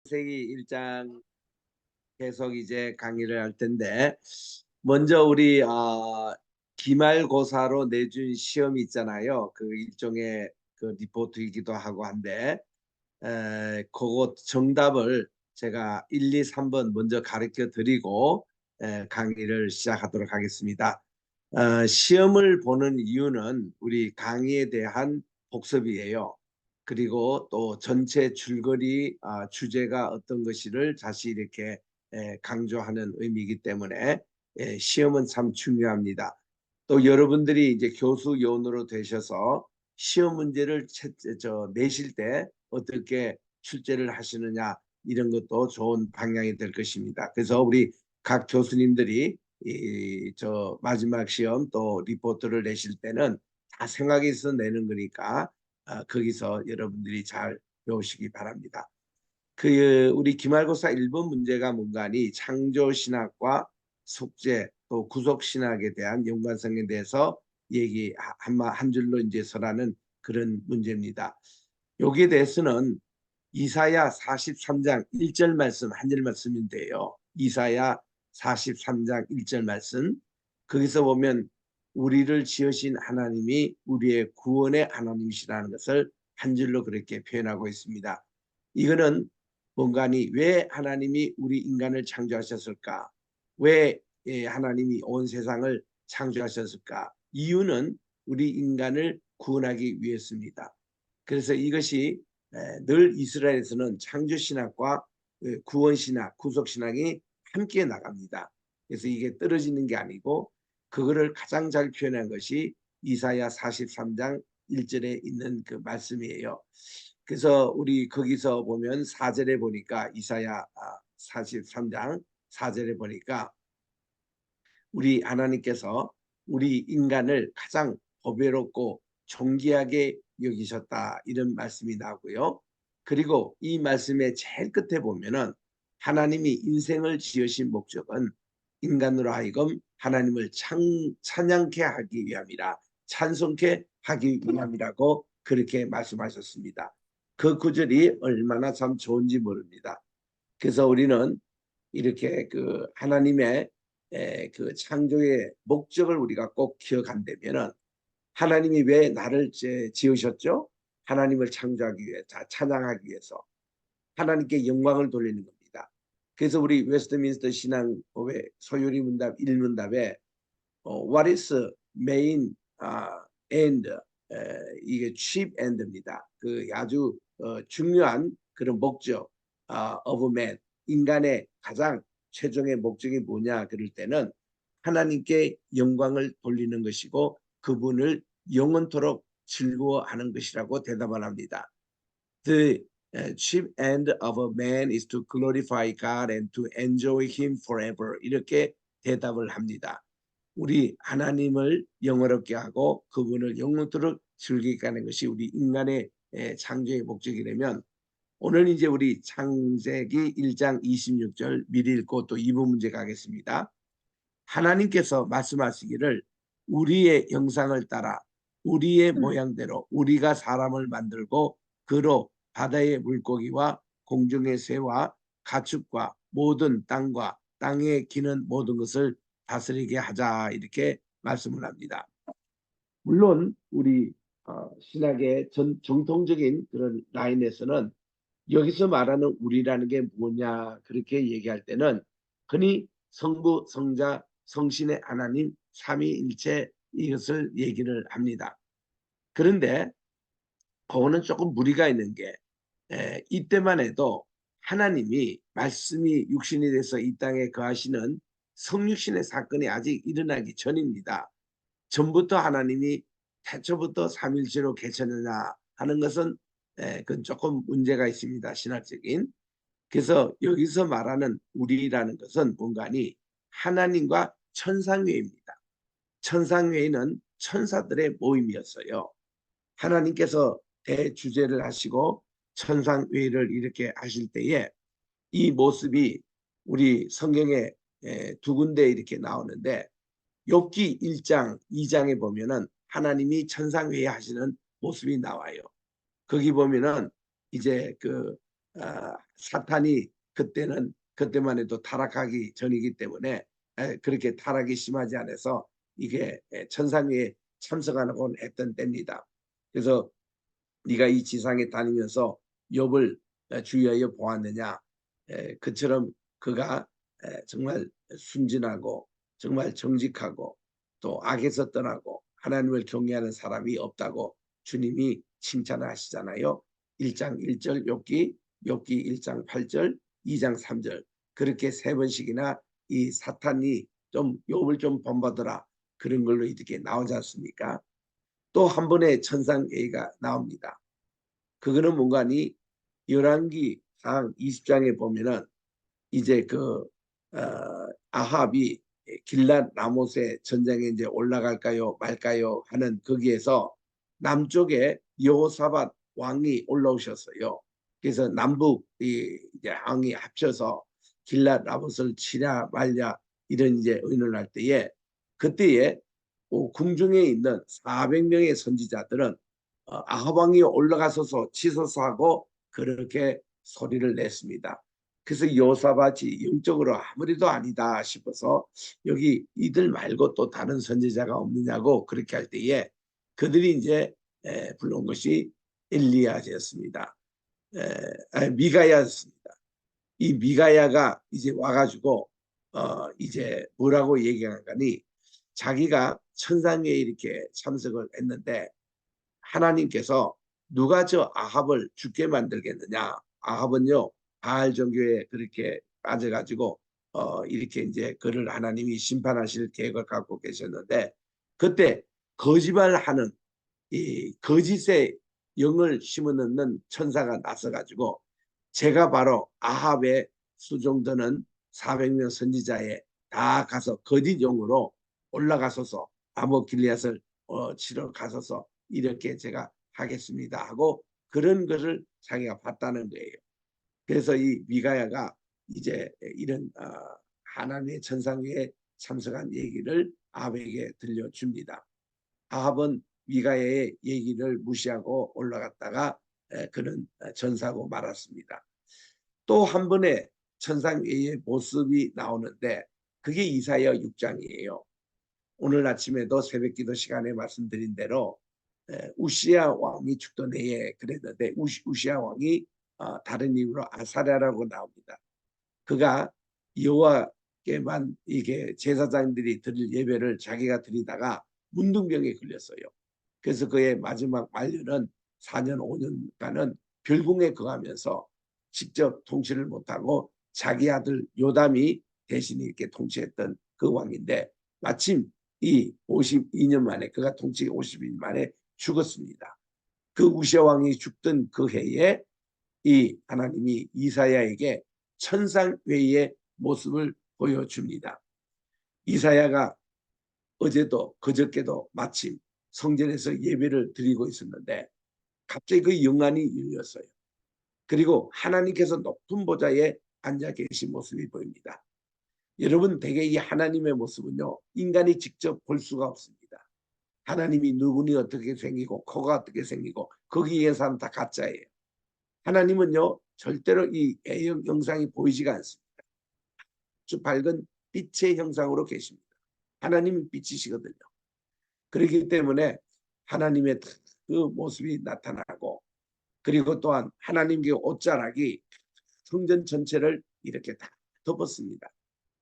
창세기 1장 계속 이제 강의를 할 텐데, 먼저 우리 기말고사로 내준 시험이 있잖아요. 그 일종의 그 리포트이기도 하고 한데, 그거 정답을 제가 1, 2, 3번 먼저 가르쳐 드리고 강의를 시작하도록 하겠습니다. 시험을 보는 이유는 우리 강의에 대한 복습이에요. 그리고 또 전체 줄거리 주제가 어떤 것이를 다시 이렇게 강조하는 의미이기 때문에 시험은 참 중요합니다. 또 여러분들이 이제 교수 요원으로 되셔서 시험 문제를 내실 때 어떻게 출제를 하시느냐, 이런 것도 좋은 방향이 될 것입니다. 그래서 우리 각 교수님들이 저 마지막 시험 또 리포트를 내실 때는 다 생각이 있어 내는 거니까 거기서 여러분들이 잘 배우시기 바랍니다. 그 우리 기말고사 1번 문제가 뭔가니 창조신학과 속죄 또 구속신학에 대한 연관성에 대해서 얘기 한 줄로 이제 설하는 그런 문제입니다. 여기에 대해서는 이사야 43장 1절 말씀 한 절 말씀인데요. 이사야 43장 1절 말씀, 거기서 보면 우리를 지으신 하나님이 우리의 구원의 하나님이시라는 것을 한 줄로 그렇게 표현하고 있습니다. 이거는 뭔가니 왜 하나님이 우리 인간을 창조하셨을까? 왜 하나님이 온 세상을 창조하셨을까? 이유는 우리 인간을 구원하기 위해서입니다. 그래서 이것이 늘 이스라엘에서는 창조신학과 구원신학, 구속신학이 함께 나갑니다. 그래서 이게 떨어지는 게 아니고 그거를 가장 잘 표현한 것이 이사야 43장 1절에 있는 그 말씀이에요. 그래서 우리 거기서 보면 4절에 보니까 이사야 43장 4절에 보니까 우리 하나님께서 우리 인간을 가장 보배롭고 존귀하게 여기셨다, 이런 말씀이 나오고요. 그리고 이 말씀의 제일 끝에 보면은 하나님이 인생을 지으신 목적은 인간으로 하여금 하나님을 찬양케 하기 위함이라, 찬송케 하기 위함이라고 그렇게 말씀하셨습니다. 그 구절이 얼마나 참 좋은지 모릅니다. 그래서 우리는 이렇게 그 하나님의 그 창조의 목적을 우리가 꼭 기억한다면은, 하나님이 왜 나를 지으셨죠? 하나님을 창조하기 위해, 찬양하기 위해서, 하나님께 영광을 돌리는 겁니다. 그래서 우리 웨스트민스터 신앙법의 소요리 문답 1문답에 What is main end? 이게 chief end입니다. 그 아주 중요한 그런 목적 of man, 인간의 가장 최종의 목적이 뭐냐 그럴 때는 하나님께 영광을 돌리는 것이고 그분을 영원토록 즐거워하는 것이라고 대답을 합니다. The chief end of a man is to glorify God and to enjoy Him forever. 이렇게 대답을 합니다. 우리 하나님을 영원롭게 하고 그분을 영원토록 즐기게 하는 것이 우리 인간의 창조의 목적이라면, 오늘 이제 우리 창세기 1장 26절 미리 읽고 또 2부 문제 가겠습니다. 하나님께서 말씀하시기를 우리의 형상을 따라 우리의 모양대로 우리가 사람을 만들고 그로 바다의 물고기와 공중의 새와 가축과 모든 땅과 땅에 기는 모든 것을 다스리게 하자, 이렇게 말씀을 합니다. 물론 우리 신학의 정통적인 그런 라인에서는 여기서 말하는 우리라는 게 뭐냐 그렇게 얘기할 때는 흔히 성부, 성자, 성신의 하나님 삼위일체, 이것을 얘기를 합니다. 그런데 그거는 조금 무리가 있는 게 이때만 해도 하나님이 말씀이 육신이 돼서 이 땅에 거하시는 성육신의 사건이 아직 일어나기 전입니다. 전부터 하나님이 태초부터 삼일체로 계셨느냐 하는 것은 그건 조금 문제가 있습니다, 신학적인. 그래서 여기서 말하는 우리라는 것은 뭔가니 하나님과 천상회입니다. 천상회의는 천사들의 모임이었어요. 하나님께서 대주제를 하시고 천상회의를 이렇게 하실 때에 이 모습이 우리 성경에 두 군데 이렇게 나오는데, 욥기 1장 2장에 보면은 하나님이 천상회의 하시는 모습이 나와요. 거기 보면은 이제 그 사탄이 그때만 해도 타락하기 전이기 때문에 그렇게 타락이 심하지 않아서 이게 천상회에 참석하곤 했던 때입니다. 그래서 네가 이 지상에 다니면서 욥을 주의하여 보았느냐. 그처럼 그가 정말 순진하고 정말 정직하고 또 악에서 떠나고 하나님을 경외하는 사람이 없다고 주님이 칭찬을 하시잖아요. 1장 1절 욥기 1장 8절 2장 3절 그렇게 3번씩이나 이 사탄이 좀 욥을 좀 본받으라 그런 걸로 이렇게 나오지 않습니까? 또 한 번의 천상회의가 나옵니다. 그거는 뭔가니 열왕기 상 20장에 보면은 이제 아합이 길랏 라못의 전장에 이제 올라갈까요 말까요 하는 거기에서 남쪽에 여호사밧 왕이 올라오셨어요. 그래서 남북 이제 왕이 합쳐서 길랏 라못을 치냐 말냐 이런 이제 의논을 할 때에 그때에 궁중에 있는 400명의 선지자들은 아합 왕이 올라가서서 치소서하고 그렇게 소리를 냈습니다. 그래서 여호사밧이 영적으로 아무리도 아니다 싶어서 여기 이들 말고 또 다른 선지자가 없느냐고 그렇게 할 때에 그들이 이제 불러온 것이 엘리야였습니다. 미가야였습니다. 이 미가야가 이제 와가지고 이제 뭐라고 얘기하니까 자기가 천상에 이렇게 참석을 했는데 하나님께서 누가 저 아합을 죽게 만들겠느냐. 아합은요 바알 종교에 그렇게 빠져가지고 이렇게 이제 그를 하나님이 심판하실 계획을 갖고 계셨는데 그때 거짓말하는 이 거짓의 영을 심어넣는 천사가 나서가지고 제가 바로 아합의 수종드는 400명 선지자에 다 가서 거짓 영으로 올라가서서 아모 길리앗을 치러 가서서 이렇게 제가 하겠습니다 하고 그런 것을 자기가 봤다는 거예요. 그래서 이 미가야가 이제 이런 하나님의 천상회에 참석한 얘기를 아합에게 들려줍니다. 아합은 미가야의 얘기를 무시하고 올라갔다가 그는 전사하고 말았습니다. 또 한 번의 천상회의 모습이 나오는데 그게 이사야 6장이에요. 오늘 아침에도 새벽기도 시간에 말씀드린 대로 우시야 왕이 죽던 해에 그랬는데 우시야 왕이 다른 이유로 아사랴라고 나옵니다. 그가 여호와께만 이게 제사장들이 드릴 예배를 자기가 드리다가 문둥병에 걸렸어요. 그래서 그의 마지막 말년은 4년 5년간은 별궁에 거하면서 직접 통치를 못하고 자기 아들 요담이 대신 이렇게 통치했던 그 왕인데 마침 이 52년 만에 그가 통치 52년 만에 죽었습니다. 그 우시아 왕이 죽던 그 해에 이 하나님이 이사야에게 천상회의의 모습을 보여줍니다. 이사야가 어제도 그저께도 마침 성전에서 예배를 드리고 있었는데 갑자기 그 영안이 열렸어요. 그리고 하나님께서 높은 보좌에 앉아 계신 모습이 보입니다. 여러분 대개 이 하나님의 모습은요 인간이 직접 볼 수가 없습니다. 하나님이 눈이 어떻게 생기고 코가 어떻게 생기고 거기에 사람 다 가짜예요. 하나님은요 절대로 이 A형 형상이 보이지가 않습니다. 아주 밝은 빛의 형상으로 계십니다. 하나님은 빛이시거든요. 그렇기 때문에 하나님의 그 모습이 나타나고 그리고 또한 하나님의 옷자락이 성전 전체를 이렇게 다 덮었습니다.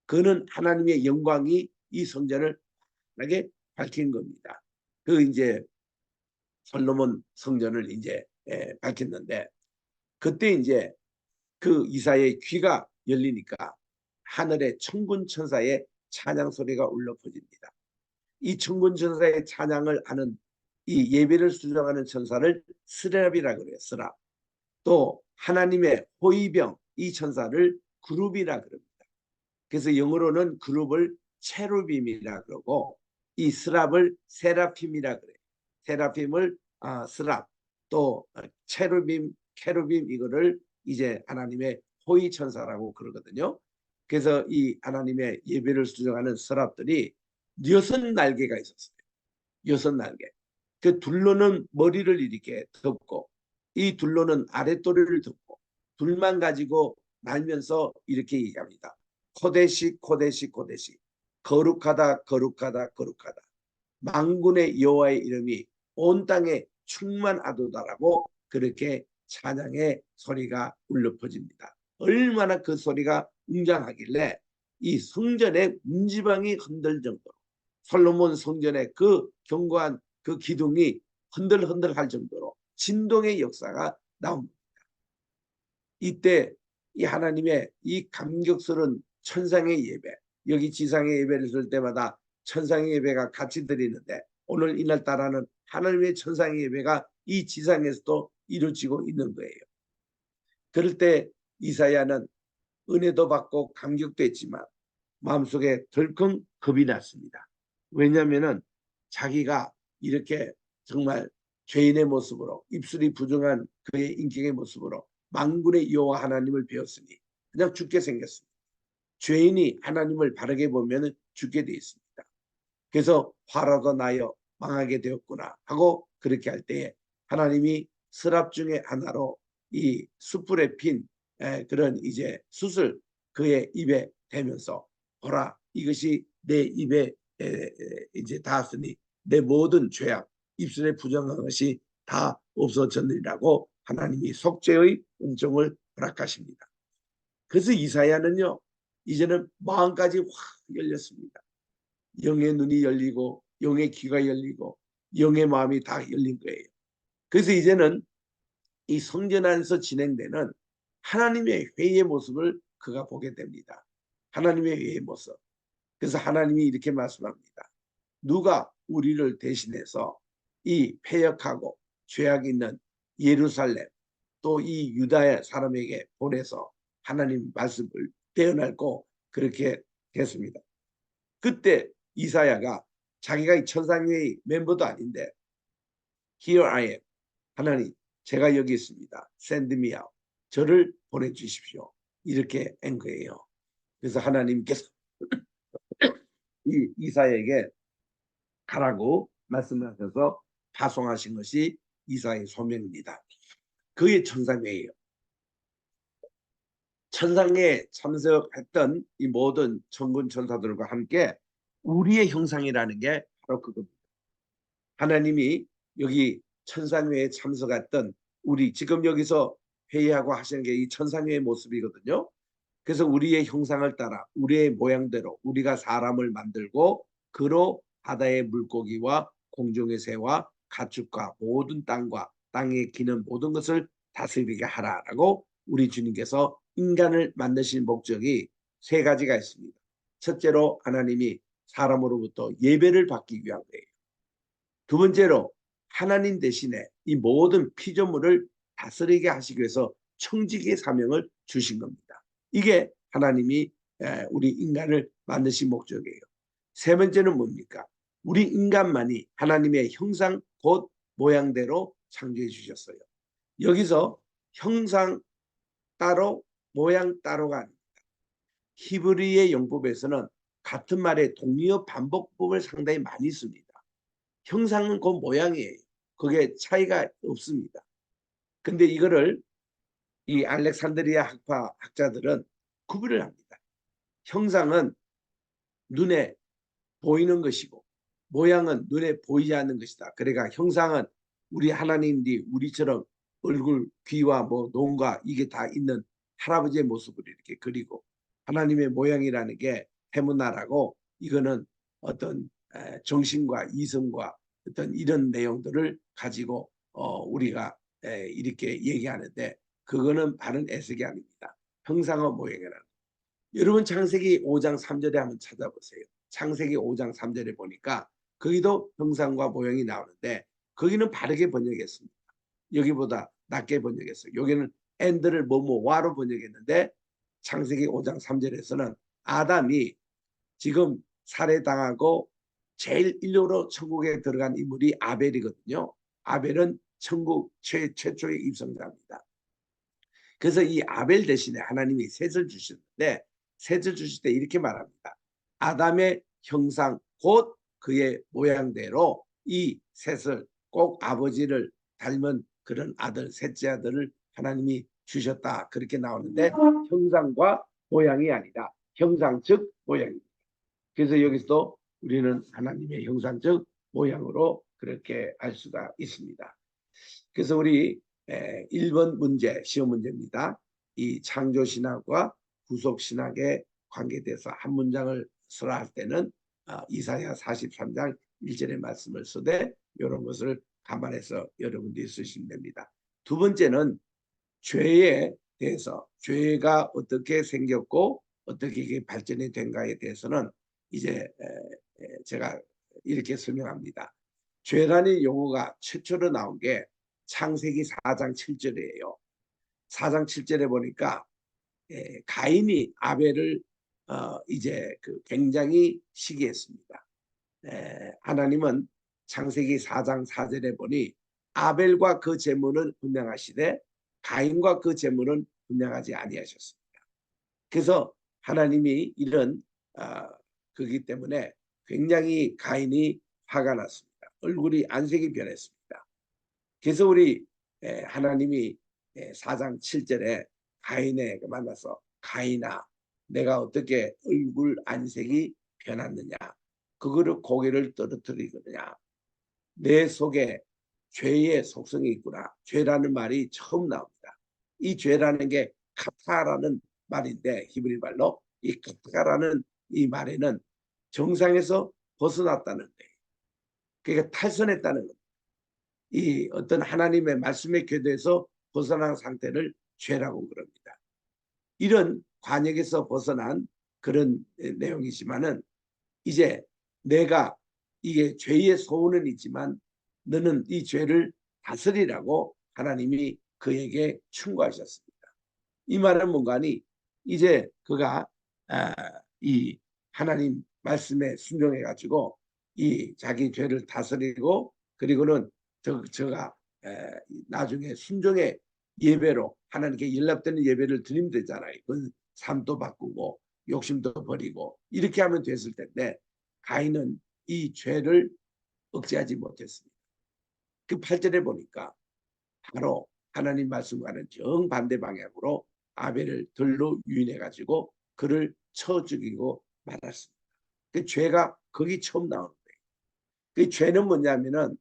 그는 하나님의 영광이 이 성전을 환하게 밝힌 겁니다. 그 이제 솔로몬 성전을 이제 밝혔는데 그때 이제 그 이사야의 귀가 열리니까 하늘에 천군 천사의 찬양 소리가 울려 퍼집니다. 이 천군 천사의 찬양을 하는 이 예배를 수정하는 천사를 스랍이라 그래요. 스랍. 또 하나님의 호위병 이 천사를 그룹이라 그럽니다. 그래서 영어로는 그룹을 체루빔이라 그러고 이 스랍을 세라핌이라 그래요. 세라핌을 스랍 또 체루빔 케루빔 이거를 이제 하나님의 호위 천사라고 그러거든요. 그래서 이 하나님의 예배를 수정하는 스랍들이 6날개가 있었어요. 6날개. 그 둘로는 머리를 이렇게 덮고 이 둘로는 아랫도리를 덮고 둘만 가지고 날면서 이렇게 얘기합니다. 코데시 코데시 코데시, 거룩하다 거룩하다 거룩하다, 만군의 여호와의 이름이 온 땅에 충만하도다라고 그렇게 찬양의 소리가 울려 퍼집니다. 얼마나 그 소리가 웅장하길래 이 성전의 문지방이 흔들 정도로, 솔로몬 성전의 그 견고한 그 기둥이 흔들흔들할 정도로 진동의 역사가 나옵니다. 이때 이 하나님의 이 감격스러운 천상의 예배, 여기 지상의 예배를 들 때마다 천상의 예배가 같이 드리는데, 오늘 이날따라는 하나님의 천상의 예배가 이 지상에서도 이루어지고 있는 거예요. 그럴 때 이사야는 은혜도 받고 감격도 했지만 마음속에 덜컹 겁이 났습니다. 왜냐하면 자기가 이렇게 정말 죄인의 모습으로, 입술이 부정한 그의 인격의 모습으로 만군의 여호와 하나님을 배웠으니 그냥 죽게 생겼습니다. 죄인이 하나님을 바르게 보면 죽게 되어 있습니다. 그래서 화라도 나여 망하게 되었구나 하고 그렇게 할 때에 하나님이 서랍 중에 하나로 이 숯불에 핀 그런 이제 숯을 그의 입에 대면서, 보라, 이것이 내 입에 이제 닿았으니 내 모든 죄악, 입술에 부정한 것이 다 없어졌느니라고 하나님이 속죄의 은총을 허락하십니다. 그래서 이사야는요, 이제는 마음까지 확 열렸습니다. 영의 눈이 열리고 영의 귀가 열리고 영의 마음이 다 열린 거예요. 그래서 이제는 이 성전 안에서 진행되는 하나님의 회의의 모습을 그가 보게 됩니다. 하나님의 회의의 모습. 그래서 하나님이 이렇게 말씀합니다. 누가 우리를 대신해서 이 패역하고 죄악 있는 예루살렘, 또 이 유다의 사람에게 보내서 하나님 말씀을 떼어날고 그렇게 했습니다. 그때 이사야가 자기가 이 천상회의 멤버도 아닌데 Here I am, 하나님 제가 여기 있습니다. Send me out, 저를 보내주십시오. 이렇게 한 거예요. 그래서 하나님께서 이 이사야에게 가라고 말씀하셔서 파송하신 것이 이사야의 소명입니다. 그의 천상회의예요. 천상에 참석했던 이 모든 천군 천사들과 함께 우리의 형상이라는 게 바로 그겁니다. 하나님이 여기 천상회에 참석했던 우리, 지금 여기서 회의하고 하시는 게 이 천상회의 모습이거든요. 그래서 우리의 형상을 따라 우리의 모양대로 우리가 사람을 만들고 그로 바다의 물고기와 공중의 새와 가축과 모든 땅과 땅에 기는 모든 것을 다스리게 하라라고 우리 주님께서 인간을 만드신 목적이 세 가지가 있습니다. 첫째로 하나님이 사람으로부터 예배를 받기 위한 거예요. 두 번째로 하나님 대신에 이 모든 피조물을 다스리게 하시기 위해서 청지기의 사명을 주신 겁니다. 이게 하나님이 우리 인간을 만드신 목적이에요. 세 번째는 뭡니까? 우리 인간만이 하나님의 형상 곧 모양대로 창조해 주셨어요. 여기서 형상 따로 모양 따로가 아닙니다. 히브리의 용법에서는 같은 말의 동의어 반복법을 상당히 많이 씁니다. 형상은 그 모양이에요. 그게 차이가 없습니다. 근데 이거를 이 알렉산드리아 학자들은 구분을 합니다. 형상은 눈에 보이는 것이고 모양은 눈에 보이지 않는 것이다. 그러니까 형상은 우리 하나님들이 우리처럼 얼굴, 귀와 뭐 눈과 이게 다 있는 할아버지의 모습을 이렇게 그리고, 하나님의 모양이라는 게 해문나라고, 이거는 어떤 정신과 이성과 어떤 이런 내용들을 가지고 우리가 이렇게 얘기하는데, 그거는 바른 해석이 아닙니다. 형상과 모양이라는. 여러분 창세기 5장 3절에 한번 찾아보세요. 창세기 5장 3절에 보니까 거기도 형상과 모양이 나오는데 거기는 바르게 번역했습니다. 여기보다 낮게 번역했어요. 여기는 and를 뭐뭐와로 번역했는데 창세기 5장 3절에서는 아담이 지금 살해당하고 제일 일로로 천국에 들어간 인물이 아벨이거든요. 아벨은 천국 최초의 입성자입니다. 그래서 이 아벨 대신에 하나님이 셋을 주셨는데, 셋을 주실 때 이렇게 말합니다. 아담의 형상 곧 그의 모양대로 이 셋을, 꼭 아버지를 닮은 그런 아들, 셋째 아들을 하나님이 주셨다. 그렇게 나오는데 형상과 모양이 아니라 형상적 모양입니다. 그래서 여기서도 우리는 하나님의 형상적 모양으로 그렇게 알 수가 있습니다. 그래서 우리 1번 문제, 시험 문제입니다. 이 창조신학과 구속신학의 관계돼서 한 문장을 써라 할 때는 이사야 43장 1절의 말씀을 쓰되 이런 것을 감안해서 여러분들이 쓰시면 됩니다. 두 번째는 죄에 대해서 죄가 어떻게 생겼고 어떻게 이게 발전이 된가에 대해서는 이제 제가 이렇게 설명합니다. 죄라는 용어가 최초로 나온 게 창세기 4장 7절이에요. 4장 7절에 보니까 가인이 아벨을 이제 굉장히 시기했습니다. 하나님은 창세기 4장 4절에 보니 아벨과 그 제물은 분명하시되 가인과 그 제물은 분명하지 아니하셨습니다. 그래서 하나님이 이런 그렇기 때문에 굉장히 가인이 화가 났습니다. 얼굴이 안색이 변했습니다. 그래서 우리 하나님이 4장 7절에 가인에게 만나서 가인아 내가 어떻게 얼굴 안색이 변했느냐 그거를 고개를 떨어뜨리거냐 내 속에 죄의 속성이 있구나. 죄라는 말이 처음 나옵니다. 이 죄라는 게 카타라는 말인데 히브리 말로 이 카타라는 이 말에는 정상에서 벗어났다는 거예요. 그러니까 탈선했다는 겁니다. 이 어떤 하나님의 말씀의 궤도에서 벗어난 상태를 죄라고 그럽니다. 이런 관역에서 벗어난 그런 내용이지만은 이제 내가 이게 죄의 소원은 있지만 너는 이 죄를 다스리라고 하나님이 그에게 충고하셨습니다. 이 말은 뭔가니 이제 그가 이 하나님 말씀에 순종해 가지고 이 자기 죄를 다스리고 그리고는 저가 나중에 순종의 예배로 하나님께 연락되는 예배를 드리면 되잖아요. 그건 삶도 바꾸고 욕심도 버리고 이렇게 하면 됐을 텐데 가인은 이 죄를 억제하지 못했습니다. 그 8절에 보니까 바로 하나님 말씀과는 정반대 방향으로 아벨을 들로 유인해 가지고 그를 쳐 죽이고 말았습니다. 그 죄가 거기 처음 나오는 거예요. 그 죄는 뭐냐면은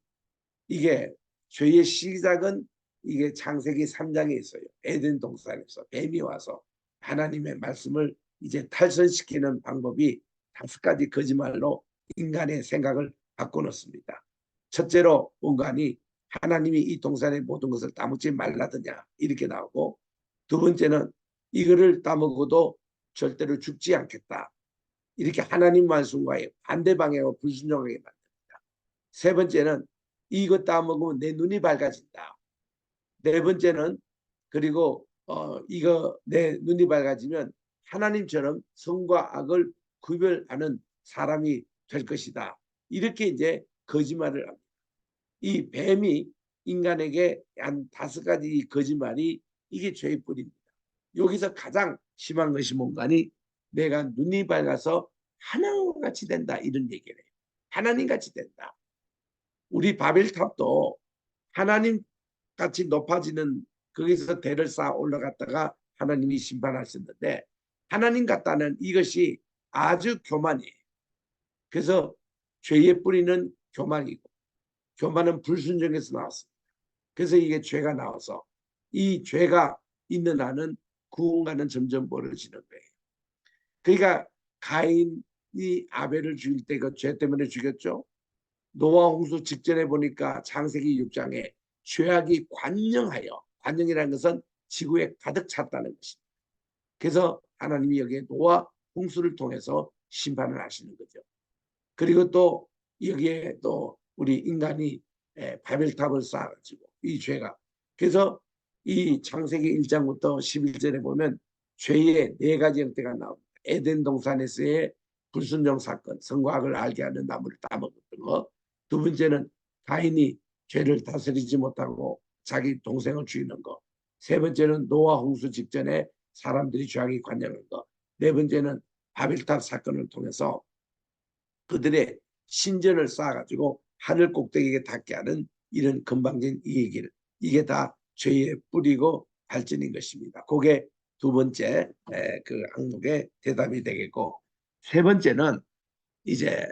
이게 죄의 시작은 이게 창세기 3장에 있어요. 에덴 동산에서 뱀이 와서 하나님의 말씀을 이제 탈선시키는 방법이 5가지 거짓말로 인간의 생각을 바꿔놓습니다. 첫째로 온간이 하나님이 이 동산의 모든 것을 따먹지 말라더냐 이렇게 나오고 두 번째는 이거를 따먹어도 절대로 죽지 않겠다. 이렇게 하나님 말씀과의 반대 방향으로 불순종하게 만듭니다. 세 번째는 이거 따먹으면 내 눈이 밝아진다. 네 번째는 그리고 이거 내 눈이 밝아지면 하나님처럼 선과 악을 구별하는 사람이 될 것이다. 이렇게 이제 거짓말을 합니다. 이 뱀이 인간에게 한 5가지 거짓말이 이게 죄의 뿌리입니다. 여기서 가장 심한 것이 뭔가니 내가 눈이 밝아서 하나님과 같이 된다 이런 얘기를 해요. 하나님 같이 된다. 우리 바벨탑도 하나님 같이 높아지는 거기서 대를 쌓아 올라갔다가 하나님이 심판하셨는데 하나님 같다는 이것이 아주 교만이에요. 그래서 죄의 뿌리는 교만이고 교만은 불순종에서 나왔습니다. 그래서 이게 죄가 나와서 이 죄가 있는 한은 구원과는 점점 멀어지는 거예요. 그러니까 가인이 아벨을 죽일 때 그 죄 때문에 죽였죠. 노아 홍수 직전에 보니까 창세기 6장에 죄악이 관영하여 관영이라는 것은 지구에 가득 찼다는 것입니다. 그래서 하나님이 여기에 노아 홍수를 통해서 심판을 하시는 거죠. 그리고 또 여기에 또 우리 인간이 바벨탑을 쌓아가지고 이 죄가 그래서 이 창세기 1장부터 11절에 보면 죄의 4가지 형태가 나옵니다. 에덴 동산에서의 불순종 사건, 선과악을 알게 하는 나무를 따먹었던 거. 두 번째는 가인이 죄를 다스리지 못하고 자기 동생을 죽이는 거. 세 번째는 노아 홍수 직전에 사람들이 죄악이 관영한 거. 네 번째는 바벨탑 사건을 통해서 그들의 신전을 쌓아가지고 하늘 꼭대기에 닿게 하는 이런 건방진 이 얘기를 이게 다 죄의 뿌리고 발전인 것입니다. 그게 두 번째 그 항목의 대답이 되겠고, 세 번째는 이제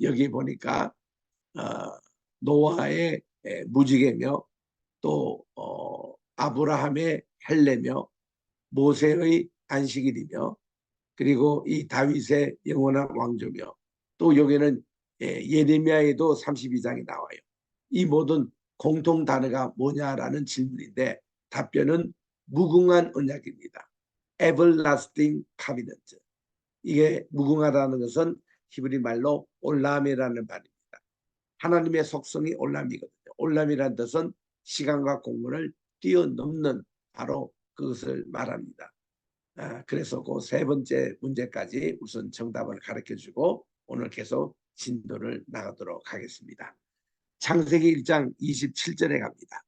여기 보니까 노아의 무지개며 또 아브라함의 헬레며 모세의 안식일이며 그리고 이 다윗의 영원한 왕조며 또 여기는 예레미야에도 32장이 나와요. 이 모든 공통 단어가 뭐냐라는 질문인데 답변은 무궁한 언약입니다. Everlasting Covenant. 이게 무궁하다는 것은 히브리 말로 올람이라는 말입니다. 하나님의 속성이 올람이거든요. 올람이라는 뜻은 시간과 공간을 뛰어넘는 바로 그것을 말합니다. 그래서 그 세 번째 문제까지 우선 정답을 가르쳐주고 오늘 계속 진도를 나가도록 하겠습니다. 창세기 1장 27절에 갑니다.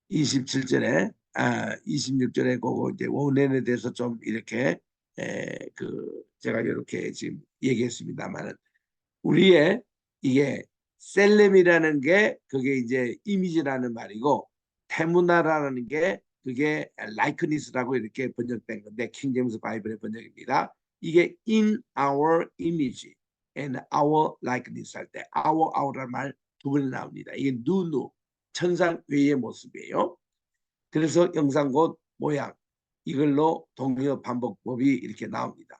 27절에 26절에 그거 이제 원인에 대해서 좀 이렇게 제가 이렇게 지금 얘기했습니다만은 우리의 이게 셀렘이라는 게 그게 이제 이미지라는 말이고 테무나라는 게 그게 라이크니스라고 이렇게 번역된 건데 킹제임스 바이블의 번역입니다. 이게 in our image and our likeness 할 때 our라는 말 두 번 나옵니다. 이게 누누 천상 외의 모습이에요. 그래서 영상곧 모양 이걸로 동의어 반복법이 이렇게 나옵니다.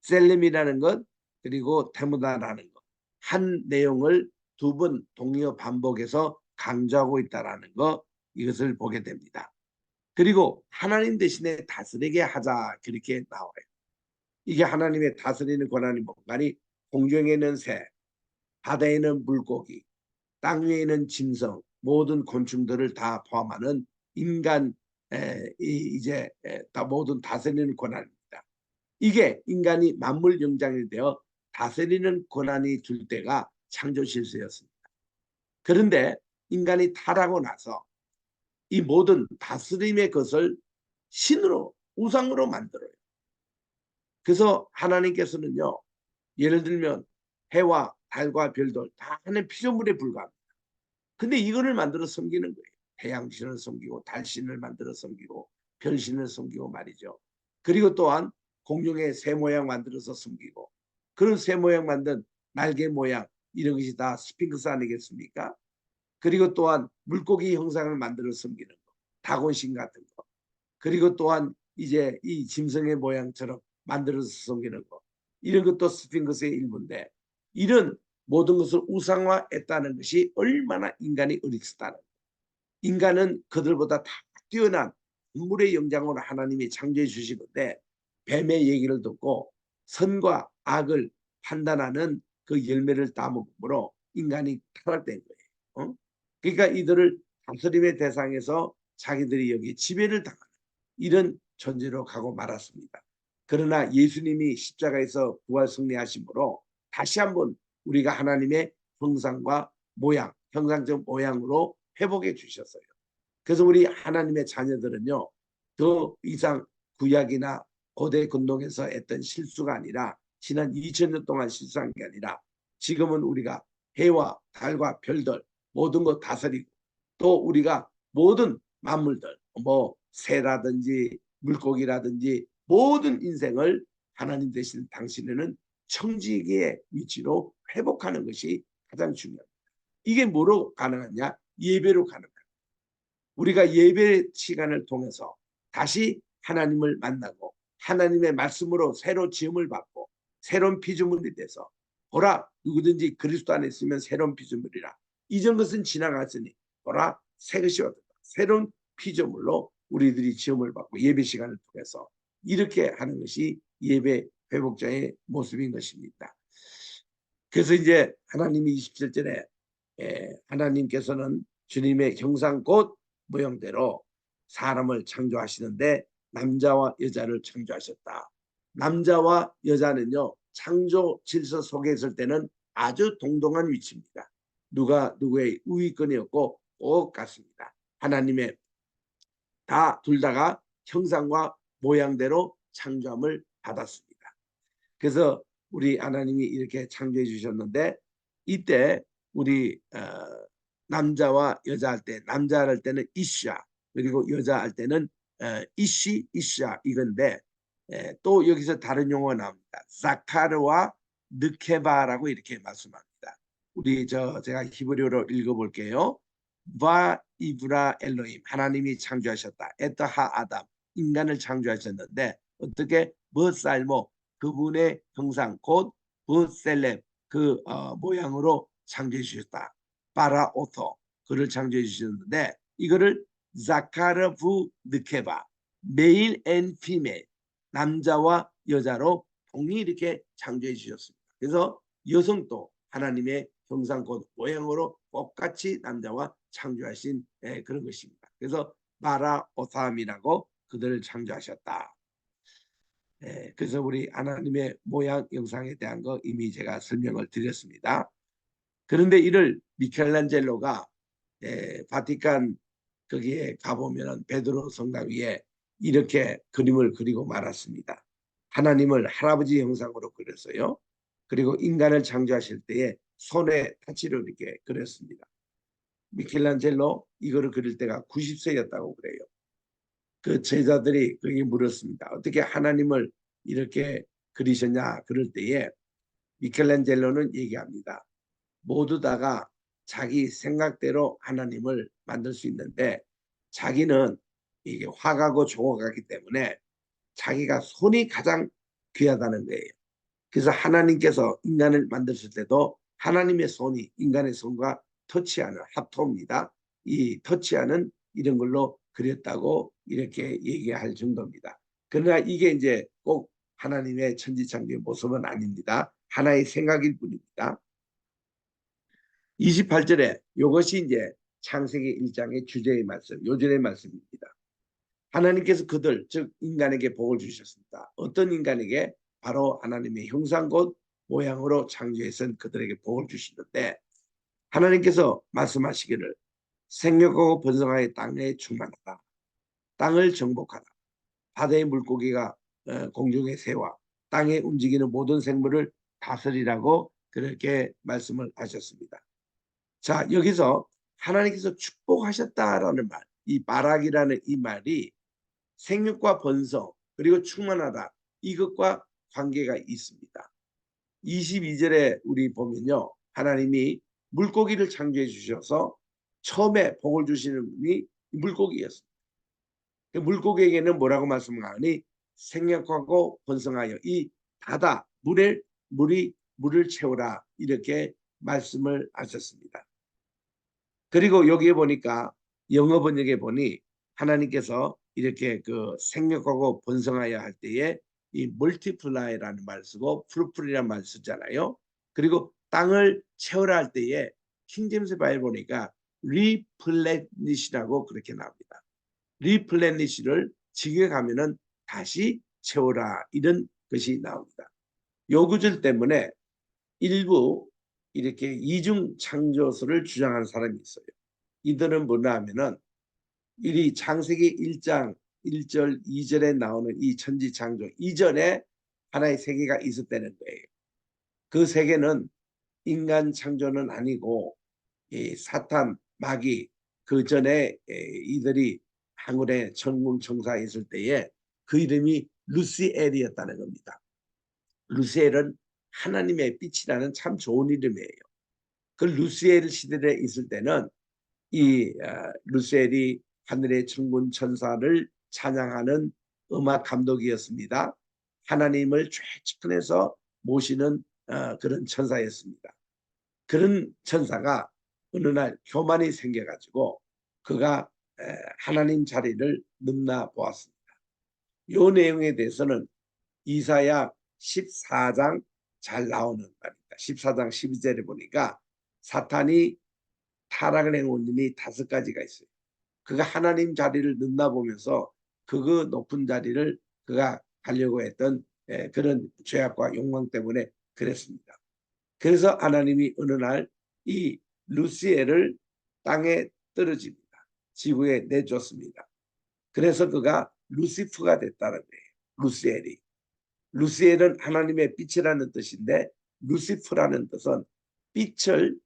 셀렘이라는 것 그리고 테무나라는 것 한 내용을 두 번 동의어 반복해서 강조하고 있다라는 것 이것을 보게 됩니다. 그리고 하나님 대신에 다스리게 하자 그렇게 나와요. 이게 하나님의 다스리는 권한이 뭔가니 공중에는 새, 바다에는 물고기, 땅 위에는 짐승, 모든 곤충들을 다 포함하는 인간 이제 다 모든 다스리는 권한입니다. 이게 인간이 만물 영장이 되어 다스리는 권한이 줄 때가 창조 실세였습니다. 그런데 인간이 타락하고 나서 이 모든 다스림의 것을 신으로 우상으로 만들어요. 그래서 하나님께서는요. 예를 들면 해와 달과 별들 다 하나의 피조물에 불과합니다. 근데 이거를 만들어 섬기는 거예요. 태양신을 섬기고 달신을 만들어 섬기고 별신을 섬기고 말이죠. 그리고 또한 공중에 새 모양 만들어서 섬기고 그런 새 모양 만든 날개 모양 이런 것이 다 스핑크스 아니겠습니까? 그리고 또한 물고기 형상을 만들어 섬기는 거, 다곤신 같은 거. 그리고 또한 이제 이 짐승의 모양처럼 만들어서 섬기는 거. 이런 것도 스핑크스의 일부인데 이런 모든 것을 우상화했다는 것이 얼마나 인간이 어리석다는 거예요. 인간은 그들보다 다 뛰어난 물의 영장으로 하나님이 창조해 주신 건데 뱀의 얘기를 듣고 선과 악을 판단하는 그 열매를 따먹으므로 인간이 타락된 거예요. 그러니까 이들을 다스림의 대상에서 자기들이 여기 지배를 당하는 이런 존재로 가고 말았습니다. 그러나 예수님이 십자가에서 부활 승리하심으로 다시 한번 우리가 하나님의 형상과 모양, 형상적 모양으로 회복해 주셨어요. 그래서 우리 하나님의 자녀들은요. 더 이상 구약이나 고대 근동에서 했던 실수가 아니라 지난 2000년 동안 실수한 게 아니라 지금은 우리가 해와 달과 별들 모든 것 다스리고 또 우리가 모든 만물들 뭐 새라든지 물고기라든지 모든 인생을 하나님 대신 당신에는 청지기의 위치로 회복하는 것이 가장 중요합니다. 이게 뭐로 가능하냐? 예배로 가능합니다. 우리가 예배 시간을 통해서 다시 하나님을 만나고 하나님의 말씀으로 새로 지음을 받고 새로운 피조물이 돼서 보라 누구든지 그리스도 안에 있으면 새로운 피조물이라 이전 것은 지나갔으니 보라 새 것이 왔다. 새로운 피조물로 우리들이 지음을 받고 예배 시간을 통해서 이렇게 하는 것이 예배 회복자의 모습인 것입니다. 그래서 이제 하나님이 27절에 하나님께서는 주님의 형상 곧 모형대로 사람을 창조하시는데 남자와 여자를 창조하셨다. 남자와 여자는요. 창조 질서 속에 있을 때는 아주 동등한 위치입니다. 누가 누구의 우위권이 없고 꼭 같습니다. 하나님의 다 둘 다가 형상과 모양대로 창조함을 받았습니다. 그래서 우리 하나님이 이렇게 창조해 주셨는데 이때 우리 남자와 여자 할 때, 남자 할 때는 이샤, 그리고 여자 할 때는 이시, 이샤 이건데 또 여기서 다른 용어가 나옵니다. 자카르와 느케바라고 이렇게 말씀합니다. 우리 제가 히브리어로 읽어볼게요. 바 이브라 엘로임, 하나님이 창조하셨다. 에터하 아담, 인간을 창조하셨는데 어떻게 버살모, 그분의 형상 곧 버셀렙, 그 모양으로 창조해 주셨다. 파라오토, 그를 창조해 주셨는데 이거를 자카르부 느케바, 메일 앤 피메일, 남자와 여자로 동이 이렇게 창조해 주셨습니다. 그래서 여성도 하나님의 형상 곧 모양으로 똑같이 남자와 창조하신 그런 것입니다. 그래서 마라오삼이라고 그들을 창조하셨다. 그래서 우리 하나님의 모양 형상에 대한 거 이미 제가 설명을 드렸습니다. 그런데 이를 미켈란젤로가 바티칸 거기에 가보면 베드로 성당 위에 이렇게 그림을 그리고 말았습니다. 하나님을 할아버지 형상으로 그렸어요. 그리고 인간을 창조하실 때에 손에 타치를 이렇게 그렸습니다. 미켈란젤로 이거를 그릴 때가 90세였다고 그래요. 그 제자들이 그에게 물었습니다. 어떻게 하나님을 이렇게 그리셨냐 그럴 때에 미켈란젤로는 얘기합니다. 모두 다가 자기 생각대로 하나님을 만들 수 있는데 자기는 이게 화가고 조각하기 때문에 자기가 손이 가장 귀하다는 거예요. 그래서 하나님께서 인간을 만드실 때도 하나님의 손이 인간의 손과 터치하는 합토입니다. 이 터치하는 이런 걸로 그렸다고 이렇게 얘기할 정도입니다. 그러나 이게 이제 꼭 하나님의 천지창조의 모습은 아닙니다. 하나의 생각일 뿐입니다. 28절에 이것이 이제 창세기 1장의 주제의 말씀, 요절의 말씀입니다. 하나님께서 그들, 즉 인간에게 복을 주셨습니다. 어떤 인간에게? 바로 하나님의 형상 곧 모양으로 창조해서 그들에게 복을 주시는데 하나님께서 말씀하시기를 생육하고 번성하여 땅에 충만하다. 땅을 정복하다. 바다의 물고기가 공중의 새와 땅에 움직이는 모든 생물을 다스리라고 그렇게 말씀을 하셨습니다. 자, 여기서 하나님께서 축복하셨다라는 말, 이 바락이라는 이 말이 생육과 번성 그리고 충만하다 이것과 관계가 있습니다. 22절에 우리 보면요. 하나님이 물고기를 창조해 주셔서 처음에 복을 주시는 분이 물고기였습니다. 물고기에게는 뭐라고 말씀하니 생육하고 번성하여 이 바다 물을 채우라 이렇게 말씀을 하셨습니다. 그리고 여기에 보니까 영어 번역에 보니 하나님께서 이렇게 그 생육하고 번성하여 할 때에 이 multiply라는 말을 쓰고 fruitful이라는 말을 쓰잖아요. 그리고 땅을 채우라 할 때에 킹제임스 바이블 보니까 replenish라고 그렇게 나옵니다. replenish를 직역하면은 다시 채우라 이런 것이 나옵니다. 요 구절 때문에 일부 이렇게 이중 창조설을 주장하는 사람이 있어요. 이들은 뭐냐 하면은 이 창세기 1장 1절 2절에 나오는 이 천지 창조 이전에 하나의 세계가 있었다는 거예요. 그 세계는 인간 창조는 아니고 이 사탄 마귀 그 전에 이들이 하늘에 천궁천사에 있을 때에 그 이름이 루시엘이었다는 겁니다. 루시엘은 하나님의 빛이라는 참 좋은 이름이에요. 그 루시엘 시대에 있을 때는 이 루시엘이 하늘의 천군 천사를 찬양하는 음악 감독이었습니다. 하나님을 최측근에서 모시는 그런 천사였습니다. 그런 천사가 어느 날 교만이 생겨가지고 그가 하나님 자리를 넘나 보았습니다. 이 내용에 대해서는 이사야 14장 잘 나오는 말입니다. 14장 12절에 보니까 사탄이 타락을 해온 원인이 5가지가 있어요. 그가 하나님 자리를 넘나보면서 그 높은 자리를 그가 가려고 했던 그런 죄악과 욕망 때문에 그랬습니다. 그래서 하나님이 어느 날 이 루시엘을 땅에 떨어집니다. 지구에 내줬습니다. 그래서 그가 루시프가 됐다는 거예요. 루시엘이. 루시엘은 하나님의 빛이라는 뜻인데 루시프라는 뜻은 빛을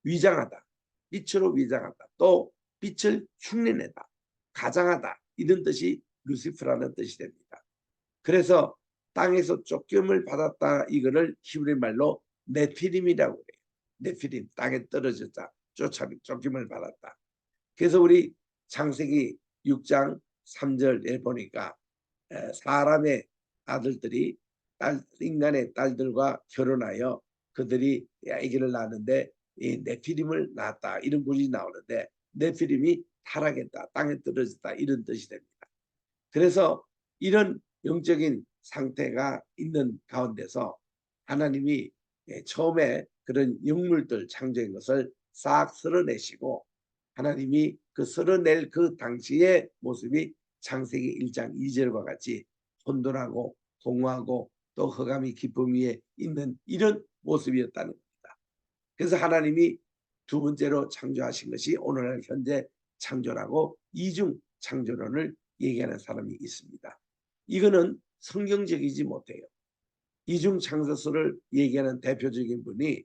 위장하다. 빛으로 위장하다, 또 빛을 흉내내다, 가장하다, 이런 뜻이 루시프라는 뜻이 됩니다. 그래서 땅에서 쫓김을 받았다, 이거를 히브리 말로 네피림이라고 해요. 네피림, 땅에 떨어졌다, 쫓김을 받았다. 그래서 우리 창세기 6장 3절에 보니까 사람의 아들들이 인간의 딸들과 결혼하여 그들이 아기를 낳는데 이 네피림을 낳았다, 이런 구절이 나오는데, 네피림이 타락했다, 땅에 떨어졌다, 이런 뜻이 됩니다. 그래서 이런 영적인 상태가 있는 가운데서 하나님이 처음에 그런 영물들 창조한 것을 싹 쓸어내시고, 하나님이 그 쓸어낼 그 당시의 모습이 창세기 1장 2절과 같이 혼돈하고 공허하고 또 흑암이 기쁨 위에 있는 이런 모습이었다는 겁니다. 그래서 하나님이 두 번째로 창조하신 것이 오늘날 현재 창조라고 이중 창조론을 얘기하는 사람이 있습니다. 이거는 성경적이지 못해요. 이중 창조설을 얘기하는 대표적인 분이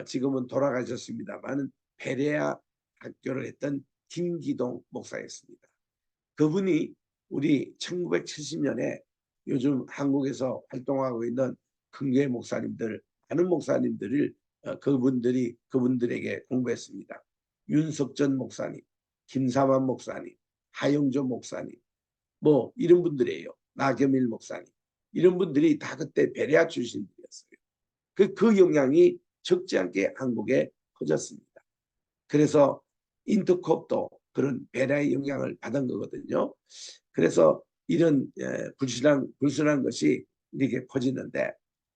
지금은 돌아가셨습니다만 베레아 학교를 했던 김기동 목사였습니다. 그분이 우리 1970년에 요즘 한국에서 활동하고 있는 큰교회 목사님들, 많은 목사님들을 그분들에게 공부했습니다. 윤석전 목사님, 김사만 목사님, 하영조 목사님, 뭐 이런 분들이에요. 나겸일 목사님, 이런 분들이 다 그때 베레아 출신들이었어요. 그 영향이 적지 않게 한국에 퍼졌습니다. 그래서 인터콥도 그런 베레아의 영향을 받은 거거든요. 그래서 이런 불순한 것이 이렇게 퍼지는데,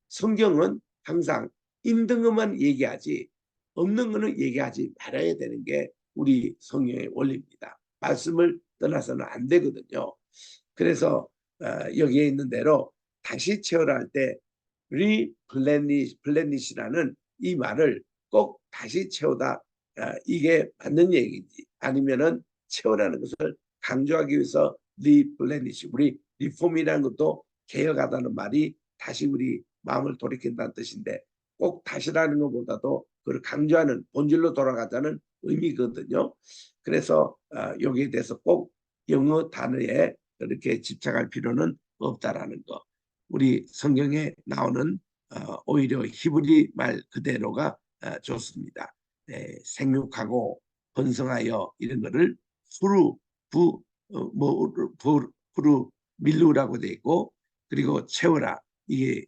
성경은 항상 있는 것만 얘기하지 없는 것은 얘기하지 말아야 되는 게 우리 성경의 원리입니다. 말씀을 떠나서는 안 되거든요. 그래서 여기에 있는 대로 다시 채우라 할 때 리플래닛이라는 이 말을 꼭 다시 채우다, 이게 맞는 얘기인지 아니면은 채우라는 것을 강조하기 위해서 리플래닛, 우리 리폼이라는 것도 개혁하다는 말이 다시 우리 마음을 돌이킨다는 뜻인데, 꼭 다시라는 것보다도 그걸 강조하는, 본질로 돌아가자는 의미거든요. 그래서 여기에 대해서 꼭 영어 단어에 그렇게 집착할 필요는 없다라는 거. 우리 성경에 나오는 오히려 히브리 말 그대로가 좋습니다. 생육하고 번성하여 이런 거를 후루 밀루라고 돼 있고, 그리고 채워라, 이게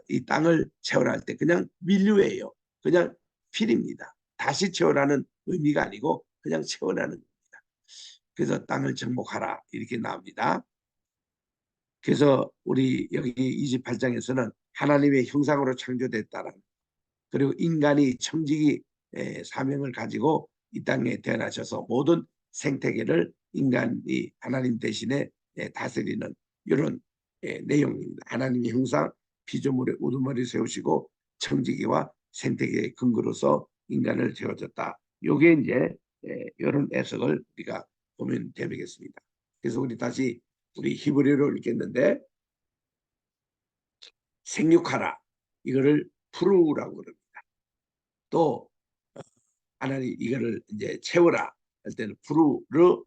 이 땅을 채워라 할 때 그냥 밀류예요. 그냥 필입니다. 다시 채워라는 의미가 아니고 그냥 채워라는 겁니다. 그래서 땅을 정복하라 이렇게 나옵니다. 그래서 우리 여기 28장에서는 하나님의 형상으로 창조됐다는, 그리고 인간이 청지기 사명을 가지고 이 땅에 태어나셔서 모든 생태계를 인간이 하나님 대신에 다스리는 이런 내용입니다. 하나님의 형상 피조물의 우두머리 세우시고 청지기와 생태계의 근거로서 인간을 세워졌다. 요게 이제 이런 해석을 우리가 보면 되겠습니다. 그래서 우리 다시 우리 히브리어로 읽겠는데, 생육하라, 이거를 푸르라고 그럽니다. 또 하나님 이거를 이제 채워라 할 때는 푸르르,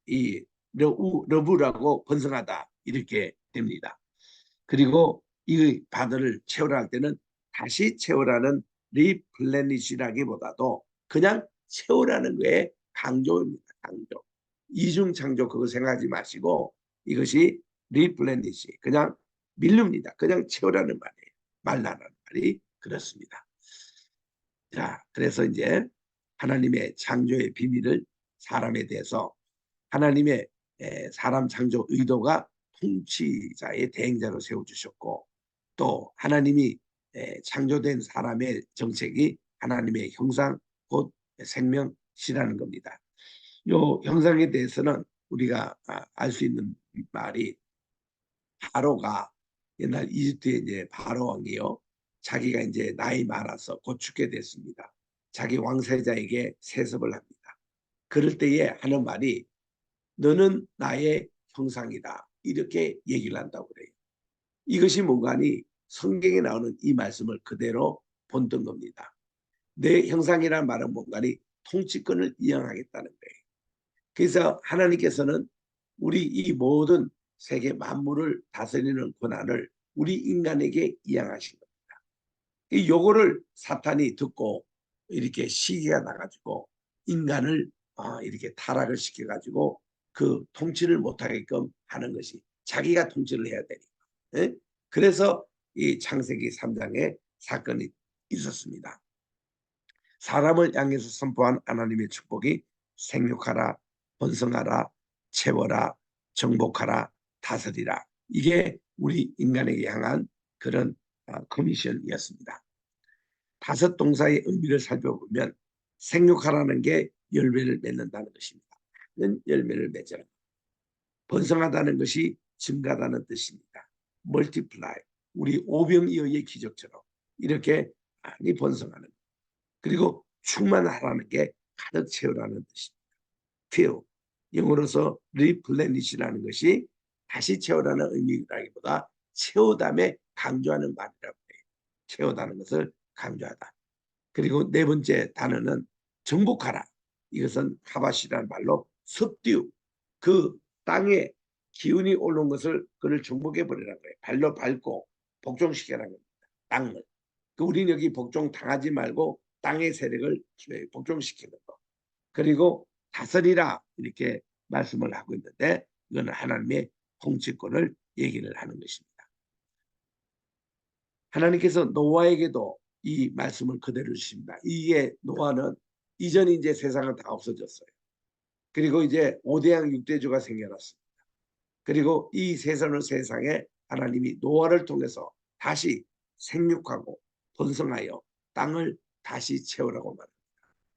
이 러브라고 번성하다 이렇게 됩니다. 그리고 이 바다를 채우라 할 때는 다시 채우라는 리플래닛이라기보다도 그냥 채우라는 거에 강조입니다. 강조. 이중 창조 그거 생각하지 마시고 이것이 리플래닛이 그냥 밀릅니다. 그냥 채우라는 말이에요. 말라는 말이 그렇습니다. 자, 그래서 이제 하나님의 창조의 비밀을 사람에 대해서, 하나님의 사람 창조 의도가 통치자의 대행자로 세워주셨고, 또 하나님이 창조된 사람의 정책이 하나님의 형상 곧 생명이라는 겁니다. 이 형상에 대해서는 우리가 알 수 있는 말이, 바로가 옛날 이집트의 이제 바로 왕이요, 자기가 이제 나이 많아서 곧 죽게 됐습니다. 자기 왕세자에게 세습을 합니다. 그럴 때에 하는 말이 너는 나의 형상이다, 이렇게 얘기를 한다고 그래요. 이것이 뭔가니 성경에 나오는 이 말씀을 그대로 본뜬 겁니다. 내 형상이라는 말은 뭔가니 통치권을 이양하겠다는 거예요. 그래서 하나님께서는 우리 이 모든 세계 만물을 다스리는 권한을 우리 인간에게 이양하신 겁니다. 이 요거를 사탄이 듣고 이렇게 시기가 나가지고 인간을 이렇게 타락을 시켜가지고 그 통치를 못하게끔 하는 것이 자기가 통치를 해야 되니까. 예? 그래서 이 창세기 3장에 사건이 있었습니다. 사람을 향해서 선포한 하나님의 축복이 생육하라, 번성하라, 채워라, 정복하라, 다스리라. 이게 우리 인간에게 향한 그런 커미션이었습니다. 다섯 동사의 의미를 살펴보면 생육하라는 게 열매를 맺는다는 것입니다. 열매를 맺어라. 번성하다는 것이 증가하다는 뜻입니다. multiply, 우리 오병이어의 기적처럼 이렇게 많이 번성하는 것. 그리고 충만하라는 게 가득 채우라는 뜻입니다. fill, 영어로서 replenish라는 것이 다시 채우라는 의미라기보다 채우다음에 강조하는 말이라고 해요. 채우다는 것을 강조하다. 그리고 네 번째 단어는 정복하라. 이것은 카바시라는 말로 습듀, 그 땅에 기운이 오른 것을 그를 정복해 버리라는 거예요. 발로 밟고 복종시키라는 겁니다. 땅을. 우리는 여기 복종 당하지 말고 땅의 세력을 복종시키는 거. 그리고 다스리라 이렇게 말씀을 하고 있는데 이건 하나님의 통치권을 얘기를 하는 것입니다. 하나님께서 노아에게도 이 말씀을 그대로 주십니다. 이게 노아는 이전 이제 세상은 다 없어졌어요. 그리고 이제 5대양 6대주가 생겨났습니다. 그리고 이 세상에 하나님이 노아를 통해서 다시 생육하고 번성하여 땅을 다시 채우라고 말합니다.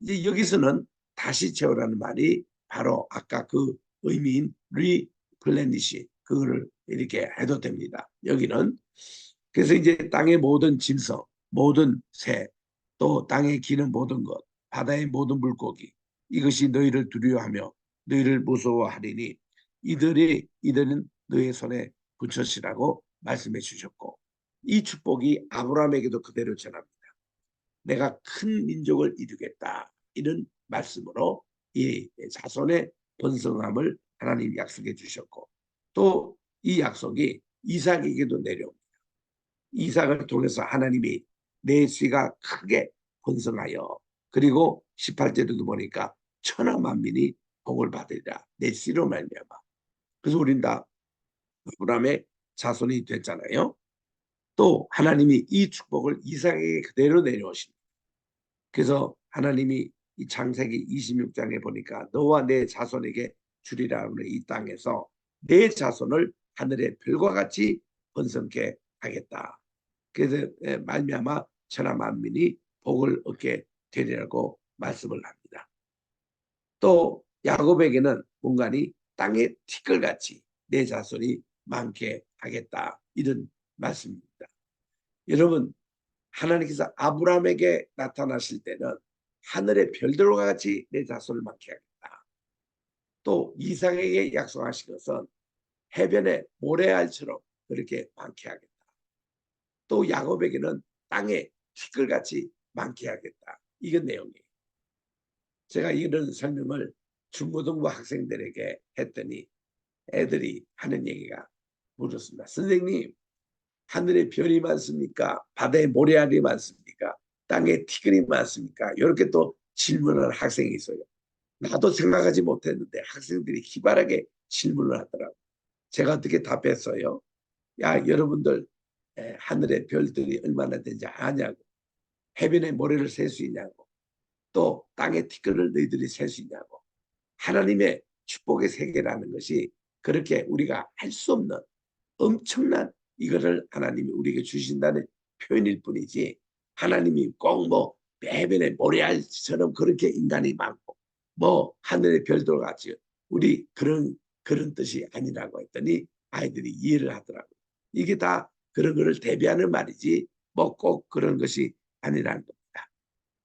이제 여기서는 다시 채우라는 말이 바로 아까 그 의미인 replenish 그거를 이렇게 해도 됩니다. 여기는 그래서 이제 땅의 모든 짐승, 모든 새, 또 땅에 기는 모든 것, 바다의 모든 물고기 이것이 너희를 두려워하며 너희를 무서워하리니 이들은 너희 손에 붙였으라고 말씀해 주셨고 이 축복이 아브라함에게도 그대로 전합니다. 내가 큰 민족을 이루겠다. 이런 말씀으로 이 자손의 번성함을 하나님 약속해 주셨고 또 이 약속이 이삭에게도 내려옵니다. 이삭을 통해서 하나님이 내 씨가 크게 번성하여 그리고 18절에도 보니까 천하 만민이 복을 받으리라. 내 씨로 말미암아. 그래서 우린 다 아브라함의 자손이 됐잖아요. 또 하나님이 이 축복을 이삭에게 그대로 내려오십니다. 그래서 하나님이 이 창세기 26장에 보니까 너와 내 자손에게 주리라 하는 이 땅에서 내 자손을 하늘의 별과 같이 번성케 하겠다. 그래서 말미암아 천하 만민이 복을 얻게 되리라고 말씀을 합니다. 또 야곱에게는 뭔가니 땅의 티끌같이 내 자손이 많게 하겠다. 이런 말씀입니다. 여러분 하나님께서 아브라함에게 나타나실 때는 하늘의 별들과 같이 내 자손을 많게 하겠다. 또 이삭에게 약속하신 것은 해변의 모래알처럼 그렇게 많게 하겠다. 또 야곱에게는 땅에 티끌같이 많게 하겠다. 이건 내용이에요. 제가 이런 설명을 중고등부 학생들에게 했더니 애들이 하는 얘기가 묻었습니다. 선생님, 하늘에 별이 많습니까? 바다에 모래알이 많습니까? 땅에 티끌이 많습니까? 이렇게 또 질문을 학생이 있어요. 나도 생각하지 못했는데 학생들이 기발하게 질문을 하더라고요. 제가 어떻게 답했어요? 야, 여러분들 하늘의 별들이 얼마나 되는지 아냐고. 해변의 모래를 셀 수 있냐고. 또 땅의 티끌을 너희들이 셀 수 있냐고. 하나님의 축복의 세계라는 것이 그렇게 우리가 할 수 없는 엄청난 이거를 하나님이 우리에게 주신다는 표현일 뿐이지 하나님이 꼭 뭐 해변의 모래알처럼 그렇게 인간이 많고 뭐 하늘의 별들 같이 우리 그런 뜻이 아니라고 했더니 아이들이 이해를 하더라고요. 이게 다 그런 거를 대비하는 말이지 뭐 꼭 그런 것이 아니라는 겁니다.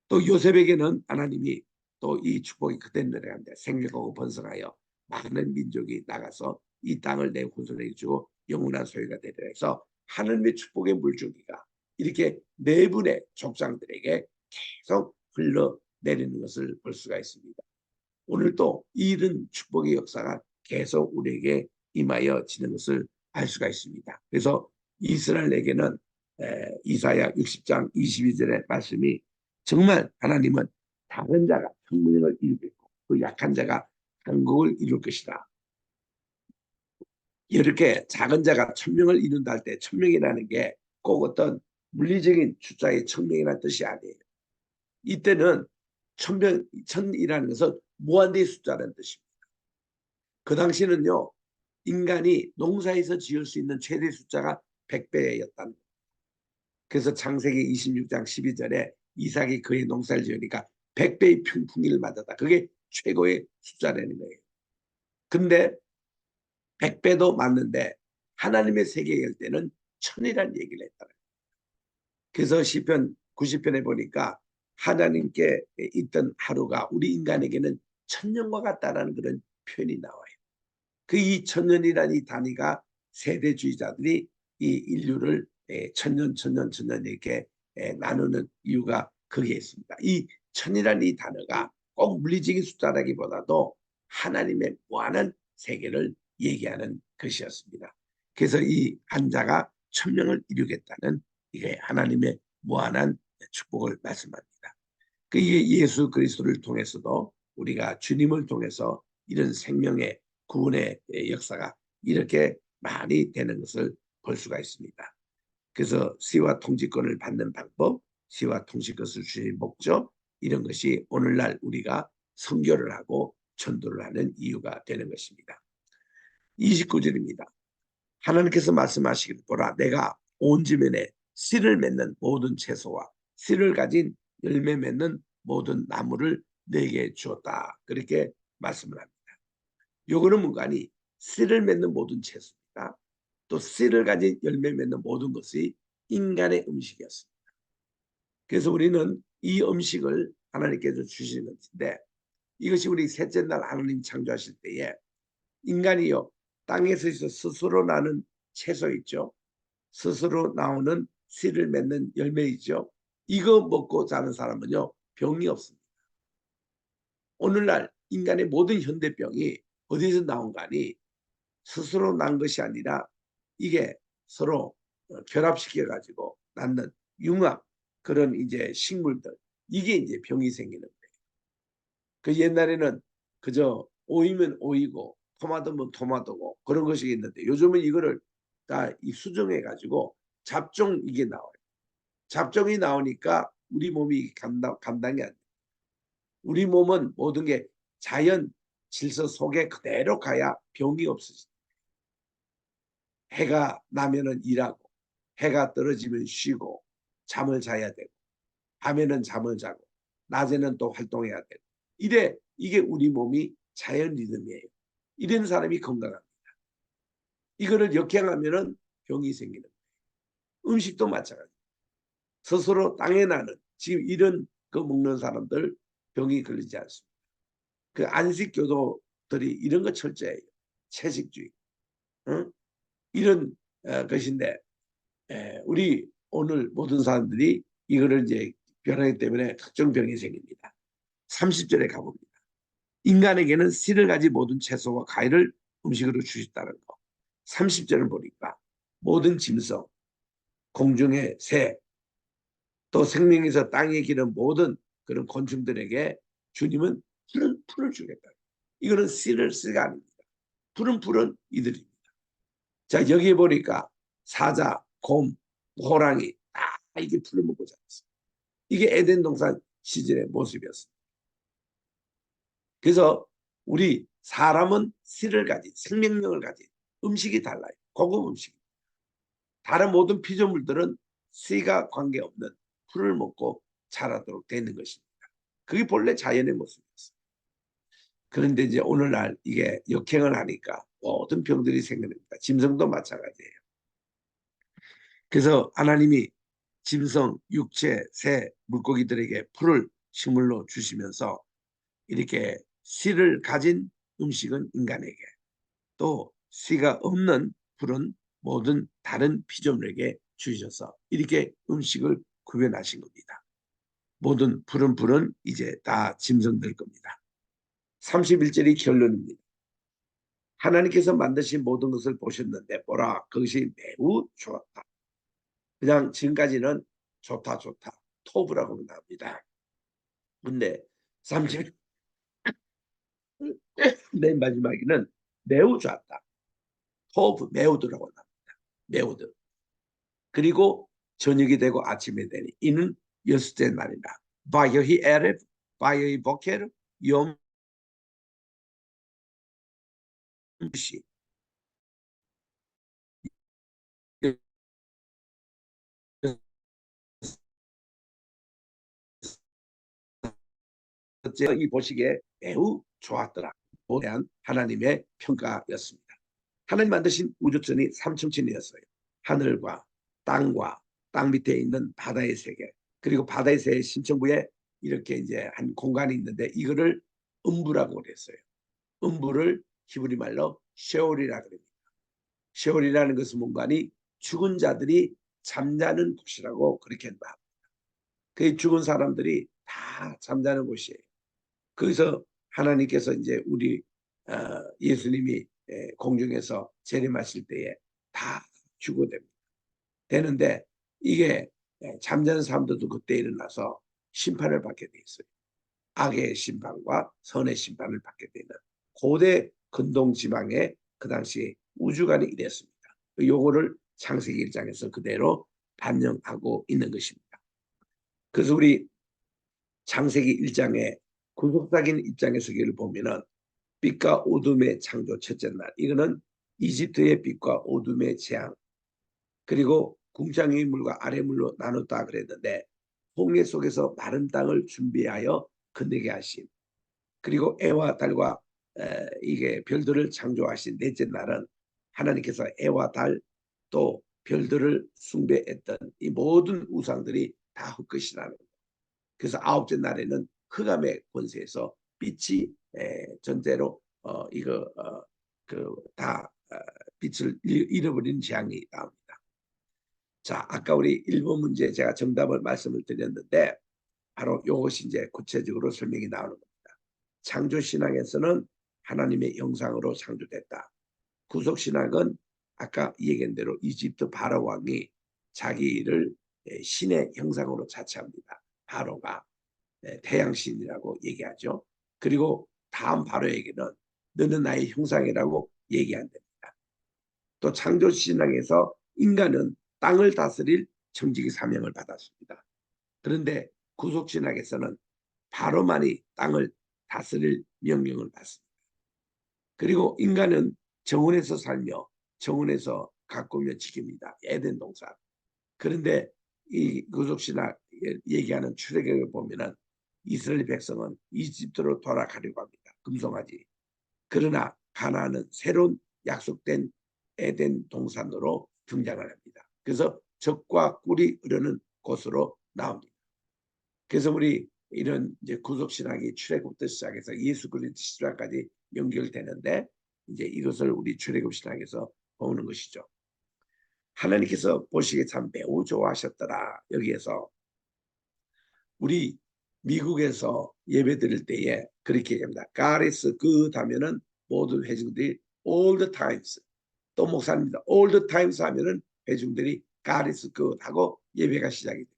또 요셉에게는 하나님이 또 이 축복이 그대로 내려갑니다. 생육하고 번성하여 많은 민족이 나가서 이 땅을 내 후손에게 주고 영원한 소유가 되리라 해서 하나님의 축복의 물줄기가 이렇게 네 분의 족장들에게 계속 흘러내리는 것을 볼 수가 있습니다. 오늘도 이런 축복의 역사가 계속 우리에게 임하여지는 것을 알 수가 있습니다. 그래서 이스라엘에게는 이사야 60장 22절의 말씀이 정말 하나님은 작은 자가 천명을 이루겠고 그 약한 자가 강국을 이룰 것이다. 이렇게 작은 자가 천명을 이룬다 할 때 천명이라는 게 꼭 어떤 물리적인 숫자의 천명이라는 뜻이 아니에요. 이때는 천이라는 것은 무한대의 숫자라는 뜻입니다. 그 당시는요, 인간이 농사에서 지을 수 있는 최대 숫자가 100배였다는 거예요. 그래서 창세기 26장 12절에 이삭이 그의 농사를 지으니까 100배의 풍풍이를 맞았다. 그게 최고의 숫자라는 거예요. 근데 100배도 맞는데 하나님의 세계에 열 때는 천이라는 얘기를 했다. 그래서 시편 90편에 보니까 하나님께 있던 하루가 우리 인간에게는 천년과 같다라는 그런 표현이 나와요. 그 이 천년이라는 이 단위가 세대주의자들이 이 인류를 천년 이렇게 나누는 이유가 거기에 있습니다. 이 천이라는 이 단어가 꼭 물리적인 숫자라기보다도 하나님의 무한한 세계를 얘기하는 것이었습니다. 그래서 이 한 자가 천명을 이루겠다는 이게 하나님의 무한한 축복을 말씀합니다. 그 예수 그리스도를 통해서도 우리가 주님을 통해서 이런 생명의 구원의 역사가 이렇게 많이 되는 것을 볼 수가 있습니다. 그래서 시와 통치권을 받는 방법, 시와 통치권을 주신 목적, 이런 것이 오늘날 우리가 선교를 하고 전도를 하는 이유가 되는 것입니다. 29절입니다. 하나님께서 말씀하시기를 보라 내가 온 지면에 씨를 맺는 모든 채소와 씨를 가진 열매 맺는 모든 나무를 내게 주었다. 그렇게 말씀을 합니다. 요거는 뭔가니 씨를 맺는 모든 채소입니다. 또 씨를 가진 열매 맺는 모든 것이 인간의 음식이었습니다. 그래서 우리는 이 음식을 하나님께서 주시는 것인데 이것이 우리 셋째 날 하나님 창조하실 때에 인간이요 땅에서 스스로 나는 채소 있죠. 스스로 나오는 씨를 맺는 열매 있죠. 이거 먹고 자는 사람은요 병이 없습니다. 오늘날 인간의 모든 현대병이 어디서 나온 거니 스스로 난 것이 아니라 이게 서로 결합시켜 가지고 낳는 융합 그런 이제 식물들 이게 이제 병이 생기는 거예요. 그 옛날에는 그저 오이면 오이고 토마토면 토마토고 그런 것이 있는데 요즘은 이거를 다 이 수정해 가지고 잡종 이게 나와요. 잡종이 나오니까 우리 몸이 감당이 안 돼요. 우리 몸은 모든 게 자연 질서 속에 그대로 가야 병이 없어져요. 해가 나면은 일하고 해가 떨어지면 쉬고 잠을 자야 되고 밤에는 잠을 자고 낮에는 또 활동해야 되고 이게 우리 몸이 자연 리듬이에요. 이런 사람이 건강합니다. 이거를 역행하면은 병이 생기는 거예요. 음식도 마찬가지. 스스로 땅에 나는 지금 이런 거 먹는 사람들 병이 걸리지 않습니다. 그 안식교도들이 이런 거 철저해요. 채식주의. 어? 이런 것인데 우리 오늘 모든 사람들이 이거를 이제 변하기 때문에 각종 병이 생깁니다. 30절에 가봅니다. 인간에게는 씨를 가진 모든 채소와 과일을 음식으로 주셨다는 거. 30절을 보니까 모든 짐승, 공중의 새, 또 생명에서 땅에 기는 모든 그런 곤충들에게 주님은 풀을 주겠다. 이거는 씨가 아닙니다. 풀은 이들입니다. 자 여기에 보니까 사자, 곰, 호랑이 다 이게 풀을 먹고 자랐어요. 이게 에덴 동산 시절의 모습이었습니다. 그래서 우리 사람은 씨를 가진 생명력을 가진 음식이 달라요. 고급 음식. 다른 모든 피조물들은 씨가 관계없는 풀을 먹고 자라도록 되는 것입니다. 그게 본래 자연의 모습이었어요. 그런데 이제 오늘날 이게 역행을 하니까 모든 병들이 생깁니다. 짐승도 마찬가지예요. 그래서 하나님이 짐승, 육체, 새, 물고기들에게 풀을 식물로 주시면서 이렇게 씨를 가진 음식은 인간에게 또 씨가 없는 풀은 모든 다른 피조물에게 주셔서 이렇게 음식을 구별하신 겁니다. 모든 푸른 풀은 이제 다 짐승될 겁니다. 31절이 결론입니다. 하나님께서 만드신 모든 것을 보셨는데 보라 그것이 매우 좋았다. 그냥 지금까지는 좋다 토브라고 나옵니다. 근데 30 맨 마지막에는 매우 좋았다. 토브 매우드라고 나옵니다. 매우드. 그리고 저녁이 되고 아침이 되니 이는 여섯째 날이라. 바여히 에레 바여히 보케르 염시 이 보시기에 매우 좋았더라. 대한 하나님의 평가였습니다. 하나님 만드신 우주천이 삼층천이었어요. 하늘과 땅과 땅 밑에 있는 바다의 세계 그리고 바다의 세계 신천부에 이렇게 이제 한 공간이 있는데 이거를 음부라고 그랬어요. 음부를 히브리 말로 셰올이라 그럽니다. 셰올이라는 것은 뭔가니 죽은 자들이 잠자는 곳이라고 그렇게 말합니다. 그 죽은 사람들이 다 잠자는 곳이에요. 거기서 하나님께서 이제 우리 예수님이 공중에서 재림하실 때에 다 죽어됩니다. 되는데 이게 잠자는 사람들도 그때 일어나서 심판을 받게 돼 있어요. 악의 심판과 선의 심판을 받게 되는 고대 근동지방의 그 당시 우주관이 이랬습니다. 요거를 창세기 1장에서 그대로 반영하고 있는 것입니다. 그래서 우리 창세기 1장의 구속사긴 입장에서 이를 보면은 빛과 어둠의 창조 첫째 날 이거는 이집트의 빛과 어둠의 재앙 그리고 궁창의 물과 아래 물로 나눴다 그랬는데 홍해 속에서 마른 땅을 준비하여 건너게 하신 그리고 해와 달과 이게 별들을 창조하신 넷째 날은 하나님께서 해와 달 또 별들을 숭배했던 이 모든 우상들이 다 헛것이라는 거예요. 그래서 아홉째 날에는 흑암의 권세에서 빛이 전제로 이거 그다 빛을 잃어버린 재앙이 나옵니다. 자, 아까 우리 1번 문제 제가 정답을 말씀을 드렸는데 바로 이것이 이제 구체적으로 설명이 나오는 겁니다. 창조신앙에서는 하나님의 형상으로 창조됐다. 구속신앙은 아까 얘기한 대로 이집트 바로 왕이 자기를 신의 형상으로 자처합니다. 바로가 태양신이라고 얘기하죠. 그리고 다음 바로에게는 너는 나의 형상이라고 얘기한답니다. 또 창조신앙에서 인간은 땅을 다스릴 청지기 사명을 받았습니다. 그런데 구속신학에서는 바로만이 땅을 다스릴 명령을 받습니다. 그리고 인간은 정원에서 살며 정원에서 가꾸며 지킵니다. 에덴 동산. 그런데 이 구속신학 얘기하는 출애굽을 보면은 이스라엘 백성은 이집트로 돌아가려고 합니다. 금송아지. 그러나 가나안은 새로운 약속된 에덴 동산으로 등장을 합니다. 그래서 젖과 꿀이 흐르는 곳으로 나옵니다. 그래서 우리 이런 이제 구속신학이 출애굽부터 시작해서 예수 그리스도 십자가까지 연결되는데 이제 이것을 우리 출애굽신학에서 보는 것이죠. 하나님께서 보시기에 참 매우 좋아하셨더라. 여기에서 우리 미국에서 예배 드릴 때에 그렇게 얘기합니다. God is good 하면은 모든 회중들이 all the times 또 목사님입니다. all the times 하면은 회중들이 God is good 하고 예배가 시작이 됩니다.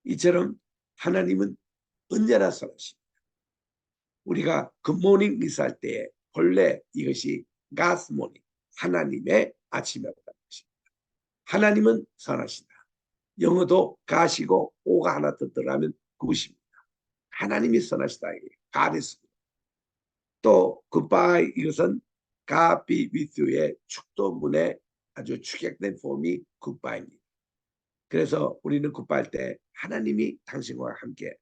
이처럼 하나님은 언제나 선하십니다. 우리가 굿모닝 인사할 때 본래 이것이 God's morning 하나님의 아침이라고 하는 것입니다. 하나님은 선하시다. 영어도 가시고 오가 하나 더 들어가면 굿입니다. 하나님이 선하시다. God is good. 또 goodbye 이것은 God be with you의 축도문의 아주 축약된 폼이 goodbye입니다. 그래서 우리는 굿바이 때 하나님이 당신과 함께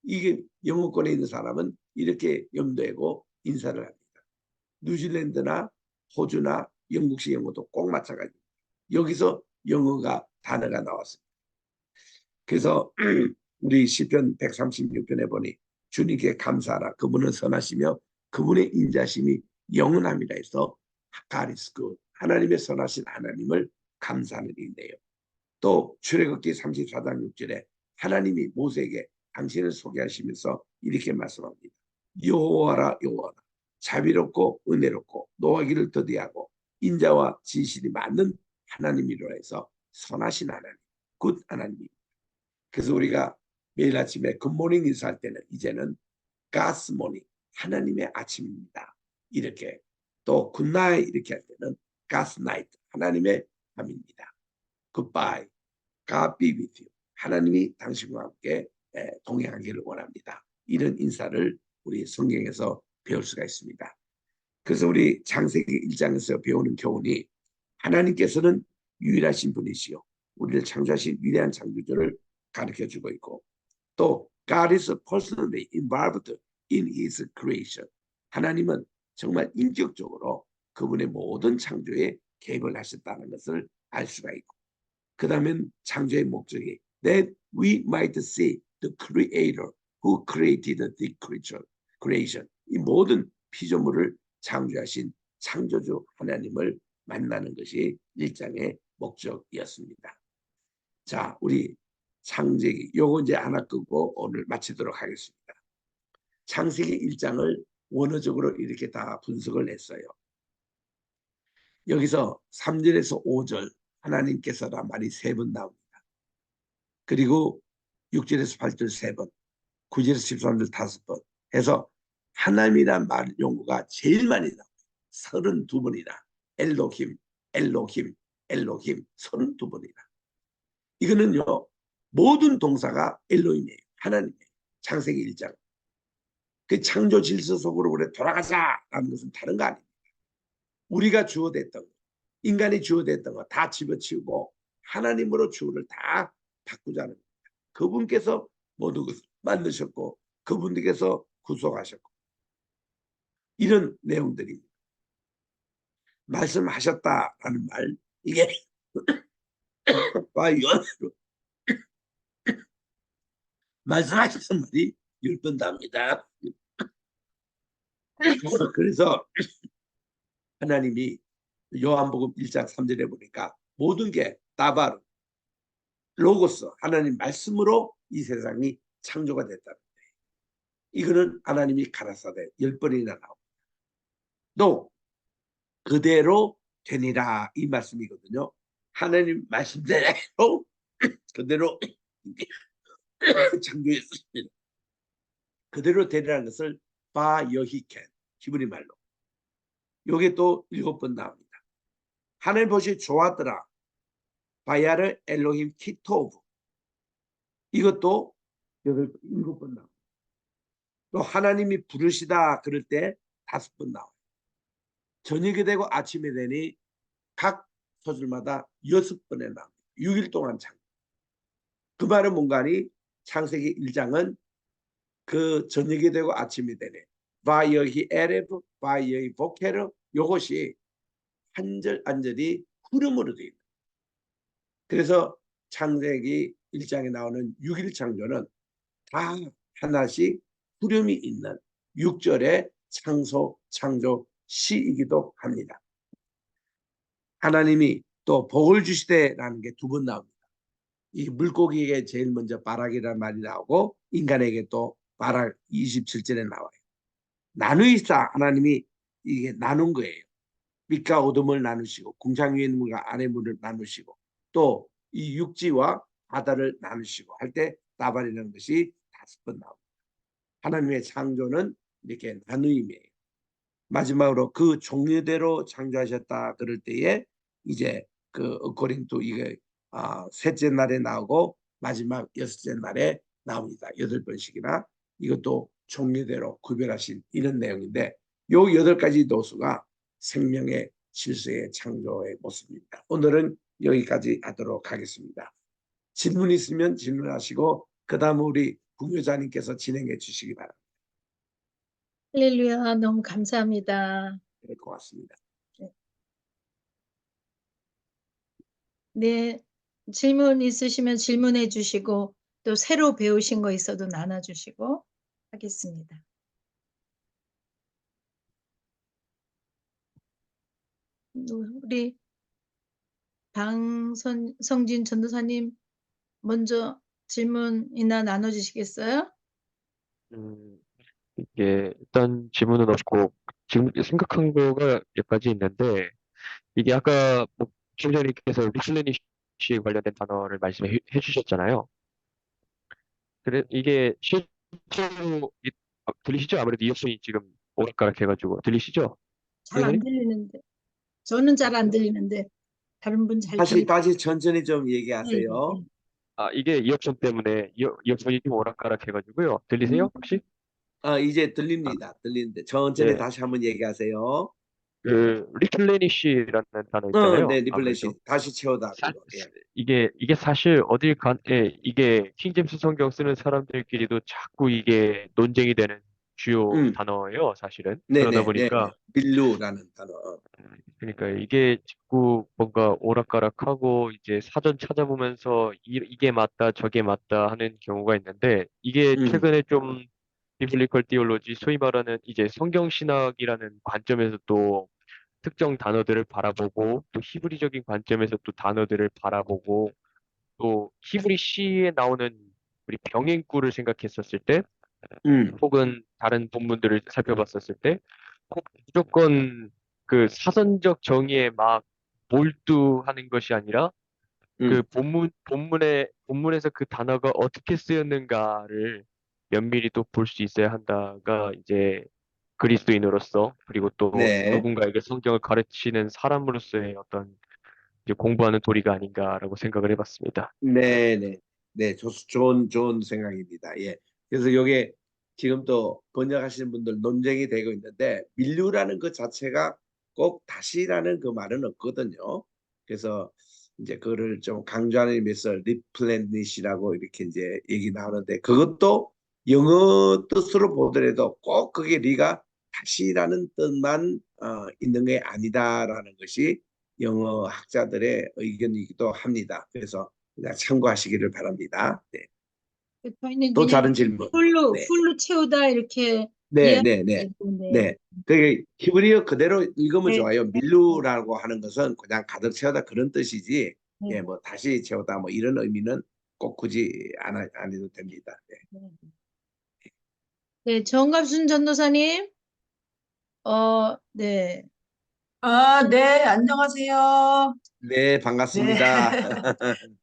이게 영어권에 있는 사람은 이렇게 염두하고 인사를 합니다. 뉴질랜드나 호주나 영국식 영어도 꼭 마찬가지입니다. 여기서 영어가 단어가 나왔습니다. 그래서 우리 시편 136편에 보니 주님께 감사하라. 그분은 선하시며 그분의 인자심이 영원합니다 해서 가리스크 하나님의 선하신 하나님을 감사하는 일이네요. 또 출애굽기 34장 6절에 하나님이 모세에게 당신을 소개하시면서 이렇게 말씀합니다. 여호와라 여호와라 자비롭고 은혜롭고 노하기를 더디하고 인자와 진실이 많은 하나님이라 해서 선하신 하나님, 굿 하나님입니다. 그래서 우리가 매일 아침에 굿모닝 인사할 때는 이제는 God's morning, 하나님의 아침입니다. 이렇게 또 굿나잇 이렇게 할 때는 God's night, 하나님의 밤입니다. Goodbye, God be with you. 하나님이 당신과 함께 동행하기를 원합니다. 이런 인사를 우리 성경에서 배울 수가 있습니다. 그래서 우리 창세기 1장에서 배우는 교훈이 하나님께서는 유일하신 분이시요 우리를 창조하신 위대한 창조주를 가르쳐주고 있고 또 God is personally involved in his creation. 하나님은 정말 인격적으로 그분의 모든 창조에 개입을 하셨다는 것을 알 수가 있고 그 다음엔 창조의 목적이 that we might see the creator who created the creation. 이 모든 피조물을 창조하신 창조주 하나님을 만나는 것이 1장의 목적이었습니다. 자, 우리 창세기 요거 이제 하나 끄고 오늘 마치도록 하겠습니다. 창세기 1장을 원어적으로 이렇게 다 분석을 했어요. 여기서 3절에서 5절 하나님께서란 말이 3번 나옵니다. 그리고 6절에서 8절 3번, 9절에서 13절 5번 해서 하나님이란 말 용어가 제일 많이 나와요. 32번이나 엘로힘, 엘로힘, 엘로힘 32번이나. 이거는요 모든 동사가 엘로힘이에요. 하나님이에요. 창세기 1장. 그 창조 질서 속으로 우리 돌아가자라는 것은 다른 거 아닙니다. 우리가 주어댔던 거, 인간이 주어댔던 거 다 집어치우고 하나님으로 주어를 다 바꾸자는 겁니다. 그분께서 모든 것을 만드셨고 그분께서 구속하셨고 이런 내용들입니다. 말씀하셨다라는 말 이게 연으로 말씀하셨던 말이 10번 답니다. 그래서 하나님이 요한복음 1장 3절에 보니까 모든 게 다바르 로고스 하나님 말씀으로 이 세상이 창조가 됐다는 거예요. 이거는 하나님이 가라사대 10번이나 나옵니다. 또 그대로 되니라 이 말씀이거든요. 하나님 말씀대로 그대로 창조했습니다. 그대로 되리라는 것을 바여히켄 히브리 말로 요게 또 7번 나옵니다. 하나님 보시 좋았더라 바야르 엘로힘 키토브 이것도 7번 나옵니다. 또 하나님이 부르시다 그럴 때 5번 나와요. 저녁이 되고 아침이 되니 각 소절마다 6번에 나옵니다. 6일 동안 창조. 그 말은 뭔가니 창세기 1장은 그 저녁이 되고 아침이 되네. 바이어히 에레브, 바이어히 보케르 이것이 한 절 한 절이 흐름으로 되어 있다. 그래서 창세기 1장에 나오는 6일 창조는 다 하나씩 흐름이 있는 6절의 창조 시이기도 합니다. 하나님이 또 복을 주시되라는 게 2번 나옵니다. 이 물고기에게 제일 먼저 바락이라는 말이 나오고 인간에게 또 바락 27절에 나와요. 나누이사 하나님이 이게 나눈 거예요. 빛과 어둠을 나누시고 궁창 위의 물과 아래 물을 나누시고 또 이 육지와 바다를 나누시고 할 때 나발이라는 것이 5번 나옵니다. 하나님의 창조는 이렇게 나누임이에요. 마지막으로 그 종류대로 창조하셨다 그럴 때에 이제 그 고린도 이게 셋째 날에 나오고 마지막 6째 날에 나옵니다. 8번씩이나 이것도 종류대로 구별하신 이런 내용인데 요 8가지 노수가 생명의 질서의 창조의 모습입니다. 오늘은 여기까지 하도록 하겠습니다. 질문 있으면 질문하시고 그 다음 우리 부교자님께서 진행해 주시기 바랍니다. 할렐루야, 너무 감사합니다. 네, 고맙습니다. 네, 질문 있으시면 질문해 주시고 또 새로 배우신 거 있어도 나눠주시고 하겠습니다. 우리 성진 전도사님 먼저 질문이나 나눠주시겠어요? 음, 이게 일단 질문은 없고 지금 생각한 거가 몇 가지 있는데 이게 아까 뭐 총장님께서 리플레니시 관련된 단어를 말씀해 주셨잖아요. 그래 이게 실제로 들리시죠? 아무래도 이어폰이 지금 오락가락 해가지고 들리시죠? 잘 안 총장님? 들리는데. 저는 잘 안 들리는데 다른 분 잘 다시 들리. 다시 천천히 좀 네, 얘기하세요. 네. 아 이게 이어폰 때문에 이어폰이 좀 오락가락 해가지고요. 들리세요? 혹시? 이제 아, 들립니다. 들리는데 천천히 예. 다시 한번 얘기하세요. 그 리플레니시라는 단어 있잖아요. 네, 아무래도 리플레시 다시 채워달라는 사, 거. 예. 이게 사실 어딜 이게 킹제임스 성경 쓰는 사람들끼리도 자꾸 이게 논쟁이 되는 주요 음, 단어예요, 사실은. 그러다 네네, 네네. 보니까 밀루라는 단어. 그러니까 이게 자꾸 뭔가 오락가락하고 이제 사전 찾아보면서 이게 맞다, 저게 맞다 하는 경우가 있는데 이게 음, 최근에 좀 비블리컬 티올로지, 소위 말하는 이제 성경 신학이라는 관점에서 또 특정 단어들을 바라보고 또 히브리적인 관점에서 또 단어들을 바라보고 또 히브리 시에 나오는 우리 병행구를 생각했었을 때 음, 혹은 다른 본문들을 살펴봤었을 때 꼭 무조건 그 사선적 정의에 막 몰두하는 것이 아니라 그 음, 본문에서 그 단어가 어떻게 쓰였는가를 면밀히 또 볼 수 있어야 한다가 이제 그리스도인으로서 그리고 또 네, 누군가에게 성경을 가르치는 사람으로서의 어떤 이제 공부하는 도리가 아닌가라고 생각을 해봤습니다. 네네. 네, 좋은 생각입니다. 예. 그래서 요게 지금 또 번역하시는 분들 논쟁이 되고 있는데, 밀류라는 것 자체가 꼭 다시라는 그 말은 없거든요. 그래서 이제 그거를 좀 강조하는 의미에서 리플레니시라고 이렇게 이제 얘기 나오는데, 그것도 영어 뜻으로 보더라도 꼭 그게 리가 다시라는 뜻만 있는 게 아니다라는 것이 영어 학자들의 의견이기도 합니다. 그래서 그냥 참고하시기를 바랍니다. 네. 저희는 또 그냥 다른 질문. 네, 풀로 채우다 이렇게 네, 네, 네, 이해하고 네. 네. 그게 히브리어 그대로 읽으면 네, 좋아요. 밀루라고 하는 것은 그냥 가득 채우다 그런 뜻이지. 네, 예, 뭐 다시 채우다 뭐 이런 의미는 꼭 굳이 안 해도 됩니다. 네. 네. 네, 정갑순 전도사님, 네, 네, 안녕하세요. 네, 네, 반갑습니다.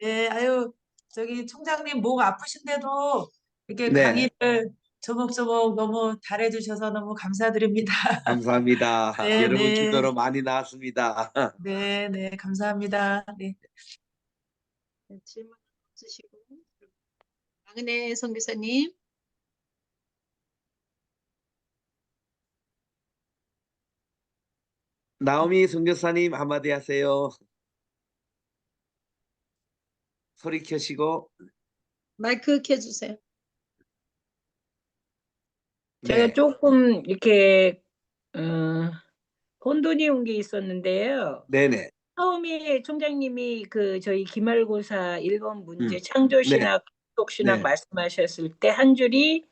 네, 아유, 저기 총장님 목 아프신데도 이렇게 네, 강의를 조목조목 너무 잘해주셔서 너무 감사드립니다. 감사합니다. 네, 여러분 네, 기도로 많이 나왔습니다. 네, 네, 감사합니다. 네. 네, 질문 없으시고 박은혜 선교사님, 나오미 선교사님 한마디 하세요. 소리 켜시고. 마이크 켜주세요. 제가 네, 조금 이렇게 어, 혼돈이 온 게 있었는데요. 네네. 처음에 총장님이 그 저희 기말고사 1번 문제 네, 창조신학, 속신학 네, 말씀하셨을 때 한 줄이 네,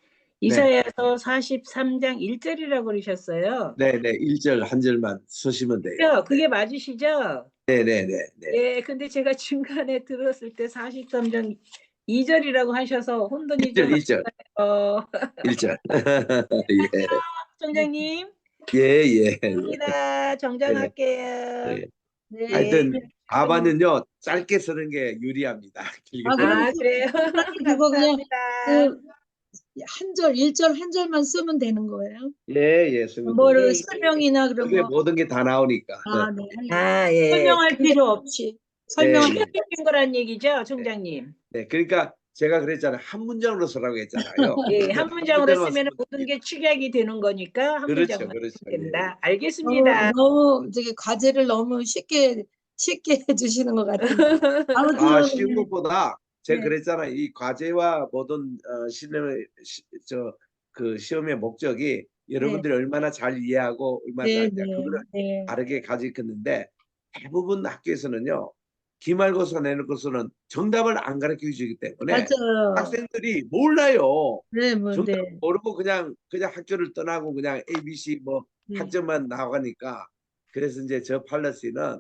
이사야서 43장 1절이라고 그러셨어요. 네네. 1절 한 절만 쓰시면 돼요. 그게 맞으시죠? 네네네. 예, 근데 제가 중간에 들었을 때 43장 2절이라고 하셔서 혼돈이 1절, 좀 1절, 왔어요. 1절. 예, 총장님, 예, 예, 감사합니다. 예. 정정할게요. 예. 네. 하여튼 답안은요, 짧게 쓰는 게 유리합니다. 길게 아, 쓰는 그럼 아, 그래요? 그거 그냥 감사합니다. 그 한 절, 1절 한 절만 쓰면 되는 거예요? 예, 예, 쓰면 됩니다. 뭐를 예, 설명이나 그런 그게 거, 모든 게 다 나오니까. 아, 네, 아, 예. 설명할 필요 없이 설명. 네, 네, 된 거란 얘기죠, 총장님? 네. 그러니까 제가 그랬잖아요. 한 문장으로 쓰라고 했잖아요. 예, 한 한 문장으로 문장만 쓰면 쓰면 모든 됩니다. 게 축약이 되는 거니까 한 그렇죠, 문장만 그렇죠. 쓰면 예, 예. 됩니다. 너무 알겠습니다. 너무 저기 과제를 너무 쉽게 해주시는 것 같은데. 쉬운 아무튼 것보다 제가 네, 그랬잖아요. 이 과제와 모든 그 시험의 목적이 네, 여러분들이 얼마나 잘 이해하고 얼마나 네, 잘 이제 네, 그거를 네, 다르게 가지켰는데 대부분 학교에서는요. 기말고사 내는 것은 정답을 안 가르쳐 주기 때문에 맞아요. 학생들이 몰라요. 네, 뭐, 정답 네, 모르고 그냥 학교를 떠나고 그냥 ABC 뭐 네. 학점만 나가니까 그래서 이제 저 팔러시는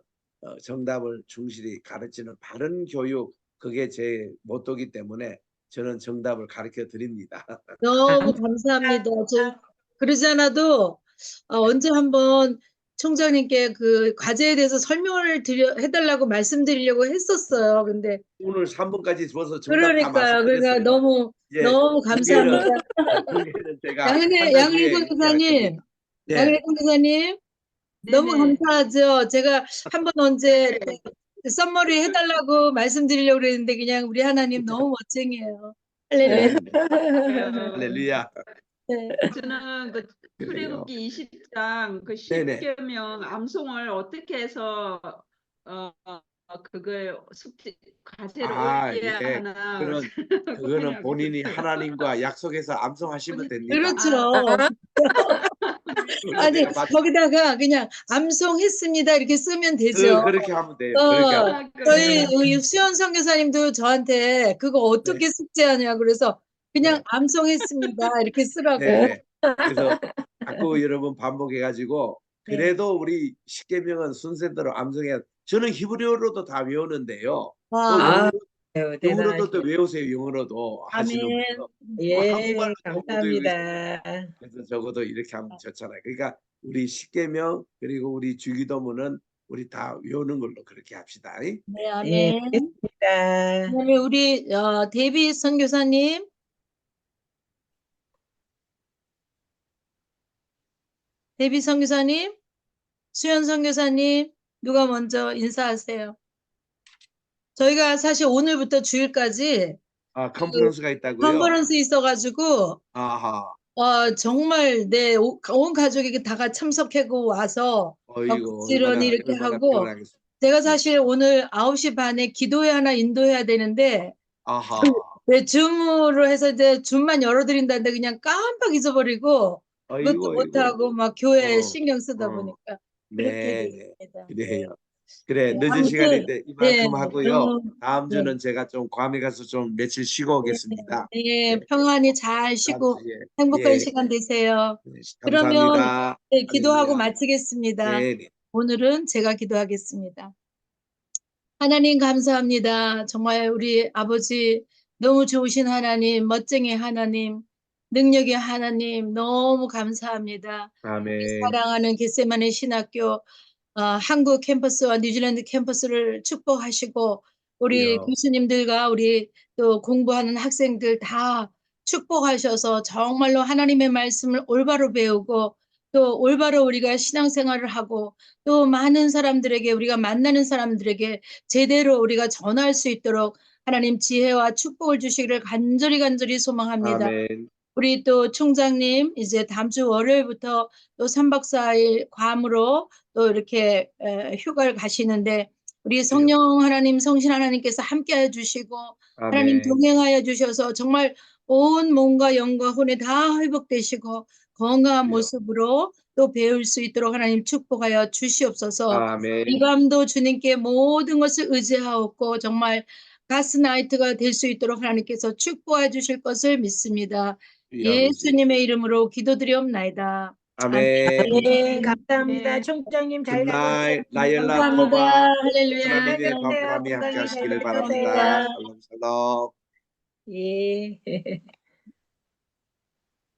정답을 충실히 가르치는 바른 교육 그게 제 모토기 때문에 저는 정답을 가르쳐 드립니다. 너무 감사합니다. 그러지 않아도 언제 한번 총장님께 그 과제에 대해서 설명을 해달라고 말씀드리려고 했었어요. 근데 오늘 3번까지 줘서 정답 다 그러니까요. 그러니까 말씀드렸어요. 너무 예, 너무 감사합니다. 공개는 제가 한 달 후에 양일권 기사님, 얘기할 겁니다. 양일권 기사님, 너무 네네. 감사하죠. 제가 한번 언제 썸머리 해달라고 말씀드리려고 그랬는데 그냥 우리 하나님 너무 멋쟁이에요. 할렐루야. 할렐루야. 네. 저는 그 그래요. 출애굽기 20장 그 네네. 10계명 암송을 어떻게 해서 그걸 과제로 올려야 예. 하나 그거는 고민하고 본인이 있었어요. 하나님과 약속해서 암송하시면 됩니다. 그렇죠. 그걸로 아니 내가 거기다가 그냥 암송했습니다 이렇게 쓰면 되죠. 그렇게 하면 돼요. 그렇게 하면 저희 우리 수연 선교사님도 저한테 그거 어떻게 숙제하냐 그래서 그냥 네. 암송했습니다 이렇게 쓰라고. 네. 그래서 자꾸 여러분 반복해가지고 네. 그래도 우리 십계명은 순서대로 암송해야. 저는 히브리어로도 다 외우는데요. 또 와, 영어로도 또 외우세요. 영어로도 하시는 아멘. 분도. 예, 한국말로 못 감사합니다. 그래서 적어도 이렇게 하면 좋잖아요. 그러니까 우리 십계명 그리고 우리 주기도문은 우리 다 외우는 걸로 그렇게 합시다. 네, 예, 아멘. 알겠습니다. 그다음에 우리 데이비 선교사님. 데이비 선교사님, 수연 선교사님, 누가 먼저 인사하세요? 저희가 사실 오늘부터 주일까지 컨퍼런스가 있다고요? 컨퍼런스 있어가지고 아하. 정말 온 가족이 다 참석하고 와서 어이구, 부지런히 이렇게 얼마나 하고 피곤하겠어요. 제가 사실 오늘 9시 반에 기도회 하나 인도해야 되는데 아하. 네, 줌으로 해서 이제 줌만 열어드린다는데 그냥 깜빡 잊어버리고 그것도 아이고, 못하고 막 교회에 어, 신경 쓰다 어. 보니까 그렇게 네, 됐습니다. 그래요. 그래, 네, 늦은 아무튼, 시간인데 이만큼 하고요. 너무, 다음 주는 제가 좀 괌에 가서 좀 며칠 쉬고 오겠습니다. 네, 네. 평안히 잘 쉬고 다음 주에. 행복한 예, 시간 되세요. 네, 그러면 감사합니다. 네, 기도하고 할렐루야. 마치겠습니다. 네, 네. 오늘은 제가 기도하겠습니다. 하나님 감사합니다. 정말 우리 아버지 너무 좋으신 하나님, 멋쟁이 하나님, 능력의 하나님 너무 감사합니다. 아멘. 사랑하는 겟세마네 신학교 한국 캠퍼스와 뉴질랜드 캠퍼스를 축복하시고 우리 주여. 교수님들과 우리 또 공부하는 학생들 다 축복하셔서 정말로 하나님의 말씀을 올바로 배우고 또 올바로 우리가 신앙생활을 하고 또 많은 사람들에게 우리가 만나는 사람들에게 제대로 우리가 전할 수 있도록 하나님 지혜와 축복을 주시기를 간절히 소망합니다. 아멘. 우리 또 총장님 이제 다음 주 월요일부터 또 3박 4일 괌으로 또 이렇게 휴가를 가시는데 우리 성령 하나님 성신 하나님께서 함께 해주시고 하나님 아멘. 동행하여 주셔서 정말 온 몸과 영과 혼에 다 회복되시고 건강한 주여. 모습으로 또 배울 수 있도록 하나님 축복하여 주시옵소서. 아멘. 이 밤도 주님께 모든 것을 의지하옵고 정말 가스나이트가 될 수 있도록 하나님께서 축복해 주실 것을 믿습니다. 주여 아버지. 예수님의 이름으로 기도드리옵나이다. 아멘. 네, 감사합니다. 총장님 잘 굿나잇, 다녀오세요. 라일라, 감사합니다. 토마. 할렐루야. 하나님의 건강히 밤바람이 건강히 함께 하시기를 잘 바랍니다. 다녀오세요. 샬롬, 샬롬. 예.